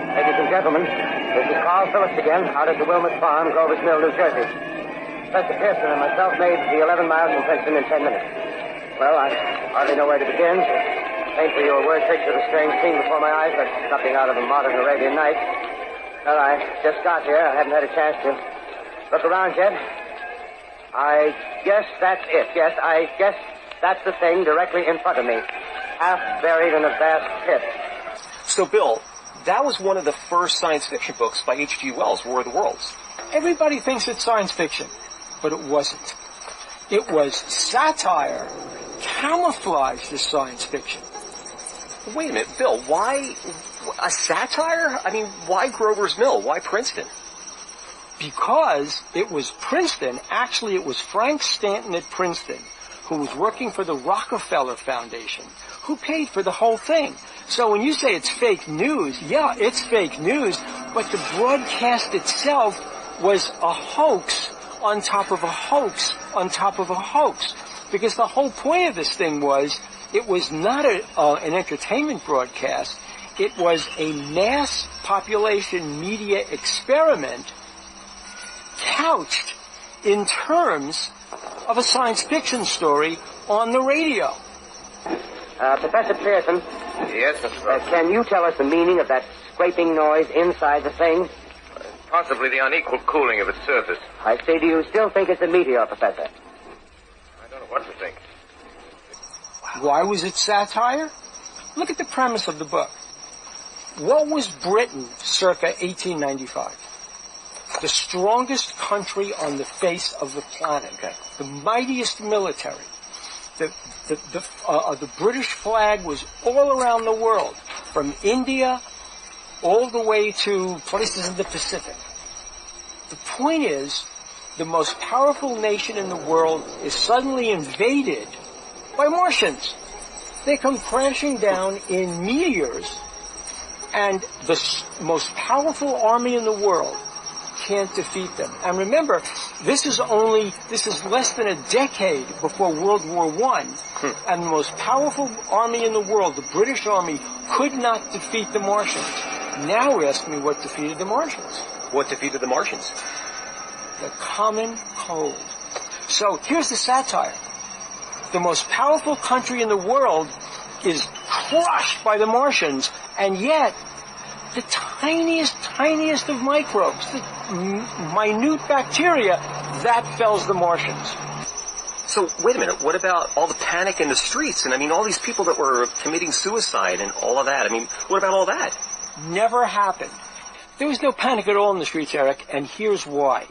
Ladies and gentlemen, this is Carl Phillips again, out at the Wilmot Farm, Grover's Mill, New Jersey. Professor Pearson and myself made the 11 miles from Princeton in 10 minutes. Well, I hardly know where to begin. Paint for you a word picture of a strange scene before my eyes, but something out of a modern Arabian Night. Well, I just got here. I haven't had a chance to look around yet. I guess that's it. Yes, I guess that's the thing directly in front of me, half buried in a vast pit. So, Bill, that was one of the first science fiction books by H.G. Wells, War of the Worlds. Everybody thinks it's science fiction, but it wasn't. It was satire camouflaged as science fiction. Wait a minute, Bill, why a satire? I mean, why Grover's Mill? Why Princeton? Because it was Princeton, actually it was Frank Stanton at Princeton, who was working for the Rockefeller Foundation, who paid for the whole thing. So when you say it's fake news, yeah, it's fake news, but the broadcast itself was a hoax on top of a hoax on top of a hoax. Because the whole point of this thing was, it was not an entertainment broadcast, it was a mass population media experiment couched in terms of a science fiction story on the radio. Professor Pearson. Yes, Mr. Ross. Can you tell us the meaning of that scraping noise inside the thing? Possibly the unequal cooling of its surface. I say, do you still think it's a meteor, Professor? I don't know what to think. Why was it satire? Look at the premise of the book. What was Britain circa 1895? The strongest country on the face of the planet. Okay. The mightiest military. The British flag was all around the world, from India all the way to places in the Pacific. The point is, the most powerful nation in the world is suddenly invaded by Martians. They come crashing down in meteors, and the most powerful army in the world can't defeat them. And remember, this is less than a decade before World War I, and the most powerful army in the world, the British Army, could not defeat the Martians. Now ask me what defeated the Martians. What defeated the Martians? The common cold. So here's the satire. The most powerful country in the world is crushed by the Martians, and yet the tiniest of microbes, the minute bacteria, that fells the Martians. So, wait a minute, what about all the panic in the streets? And I mean, all these people that were committing suicide and all of that. I mean, what about all that? Never happened. There was no panic at all in the streets, Eric, and here's why.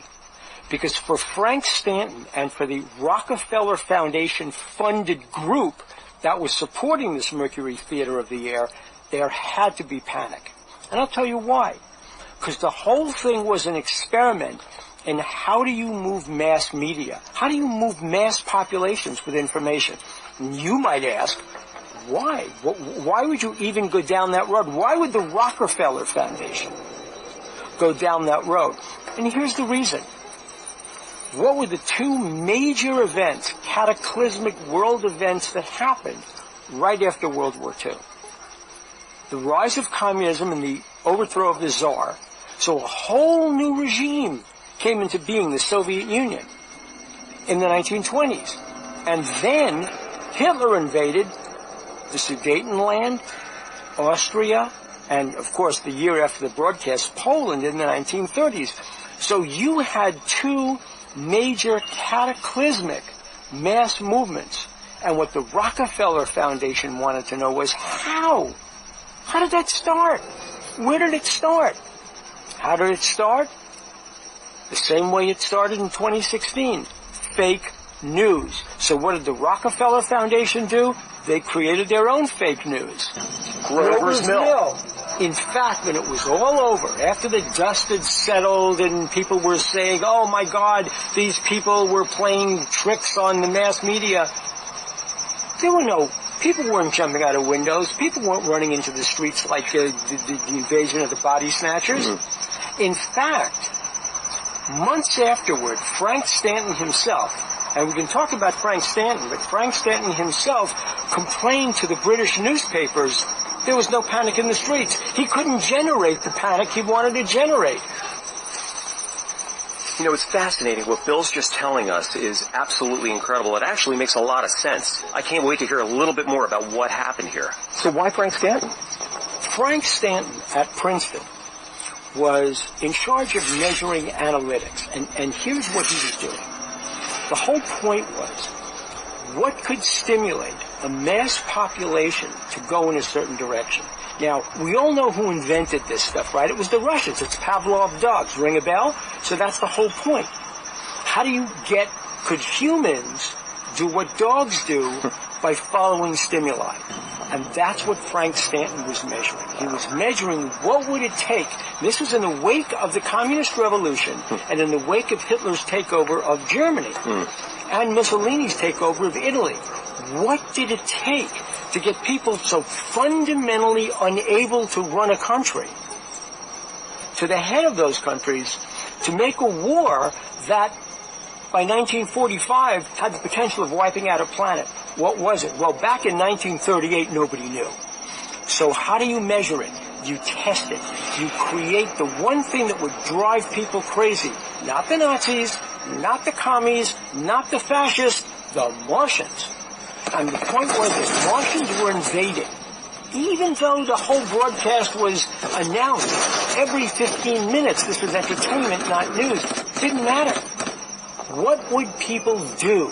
Because for Frank Stanton and for the Rockefeller Foundation funded group that was supporting this Mercury Theater of the Air, there had to be panic. And I'll tell you why. Because the whole thing was an experiment in how do you move mass media? How do you move mass populations with information? And you might ask, why? Why would you even go down that road? Why would the Rockefeller Foundation go down that road? And here's the reason. What were the two major events, cataclysmic world events that happened right after World War II? The rise of communism and the overthrow of the Tsar. So a whole new regime came into being, the Soviet Union, in the 1920s. And then Hitler invaded the Sudetenland, Austria, and of course the year after the broadcast, Poland in the 1930s. So you had two major cataclysmic mass movements. And what the Rockefeller Foundation wanted to know was how? How did that start? Where did it start? How did it start? The same way it started in 2016. Fake news. So what did the Rockefeller Foundation do? They created their own fake news. Grover's Mill. In fact, when it was all over, after the dust had settled and people were saying, oh my God, these people were playing tricks on the mass media, people weren't jumping out of windows. People weren't running into the streets like the invasion of the body snatchers. Mm-hmm. In fact, months afterward, Frank Stanton himself, and we can talk about Frank Stanton, but Frank Stanton himself complained to the British newspapers there was no panic in the streets. He couldn't generate the panic he wanted to generate. You know, it's fascinating. What Bill's just telling us is absolutely incredible. It actually makes a lot of sense. I can't wait to hear a little bit more about what happened here. So why Frank Stanton? Frank Stanton at Princeton was in charge of measuring analytics. And here's what he was doing. The whole point was, what could stimulate a mass population to go in a certain direction? Now, we all know who invented this stuff, right? It was the Russians. It's Pavlov dogs. Ring a bell? So that's the whole point. How do you could humans do what dogs do by following stimuli? And that's what Frank Stanton was measuring. He was measuring what would it take. This was in the wake of the Communist Revolution and in the wake of Hitler's takeover of Germany and Mussolini's takeover of Italy. What did it take to get people so fundamentally unable to run a country to the head of those countries to make a war that by 1945 had the potential of wiping out a planet? What was it? Well, back in 1938, nobody knew. So how do you measure it? You test it. You create the one thing that would drive people crazy. Not the Nazis, not the commies, not the fascists, the Martians. And the point was that Martians were invading. Even though the whole broadcast was announced every 15 minutes, this was entertainment, not news, didn't matter. What would people do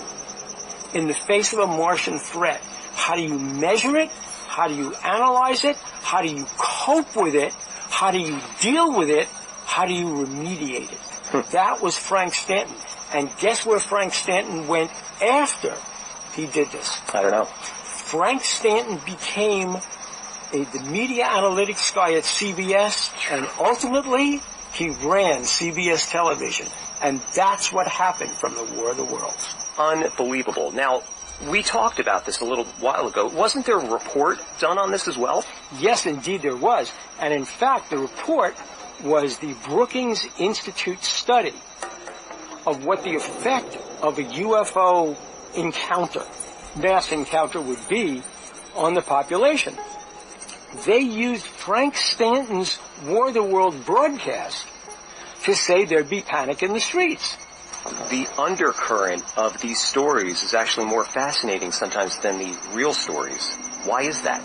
in the face of a Martian threat? How do you measure it? How do you analyze it? How do you cope with it? How do you deal with it? How do you remediate it? That was Frank Stanton. And guess where Frank Stanton went after he did this? I don't know. Frank Stanton became the media analytics guy at CBS, and ultimately he ran CBS television. And that's what happened from the War of the Worlds. Unbelievable. Now, we talked about this a little while ago. Wasn't there a report done on this as well? Yes, indeed there was. And in fact, the report was the Brookings Institute study of what the effect of a UFO encounter, mass encounter, would be on the population. They used Frank Stanton's War of the World broadcast to say there'd be panic in the streets. The undercurrent of these stories is actually more fascinating sometimes than the real stories. Why is that?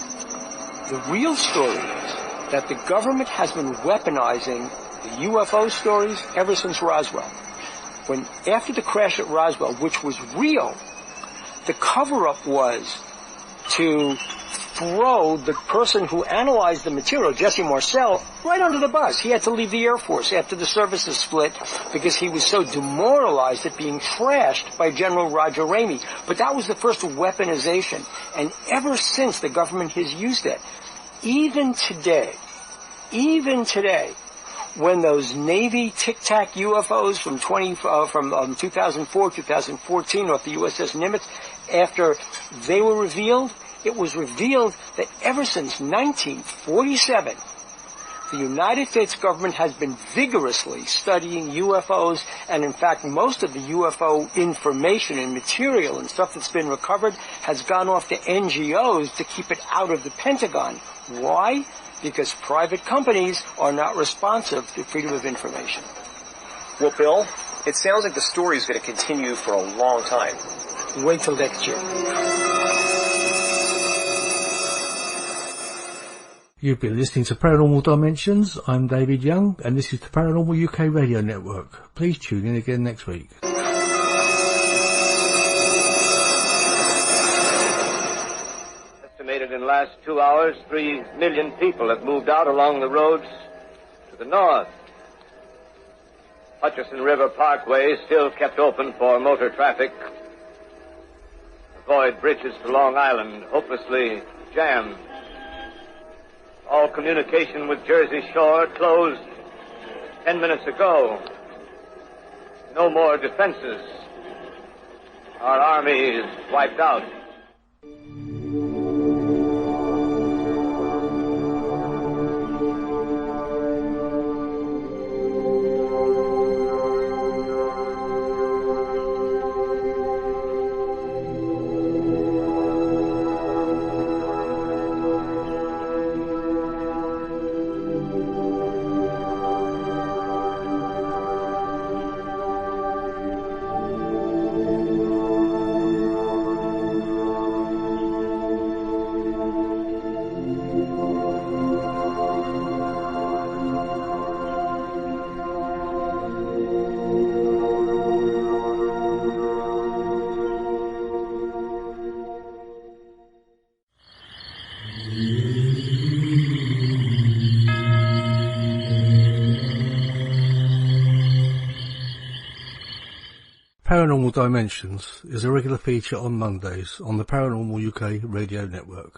The real story is that the government has been weaponizing the UFO stories ever since Roswell. After the crash at Roswell, which was real, the cover-up was to throw the person who analyzed the material, Jesse Marcel, right under the bus. He had to leave the Air Force after the services split because he was so demoralized at being trashed by General Roger Ramey. But that was the first weaponization. And ever since, the government has used it. Even today, when those Navy Tic Tac UFOs from 2004, 2014 off the USS Nimitz, after they were revealed, it was revealed that ever since 1947, the United States government has been vigorously studying UFOs, and in fact, most of the UFO information and material and stuff that's been recovered has gone off to NGOs to keep it out of the Pentagon. Why? Because private companies are not responsive to freedom of information. Well, Bill, it sounds like the story is going to continue for a long time. Wait till next year. You've been listening to Paranormal Dimensions. I'm David Young, and this is the Paranormal UK Radio Network. Please tune in again next week. Estimated in the last 2 hours, 3 million people have moved out along the roads to the north. Hutchison River Parkway still kept open for motor traffic. Avoid bridges to Long Island hopelessly jammed. All communication with Jersey Shore closed 10 minutes ago. No more defenses. Our army is wiped out. Paranormal Dimensions is a regular feature on Mondays on the Paranormal UK Radio Network.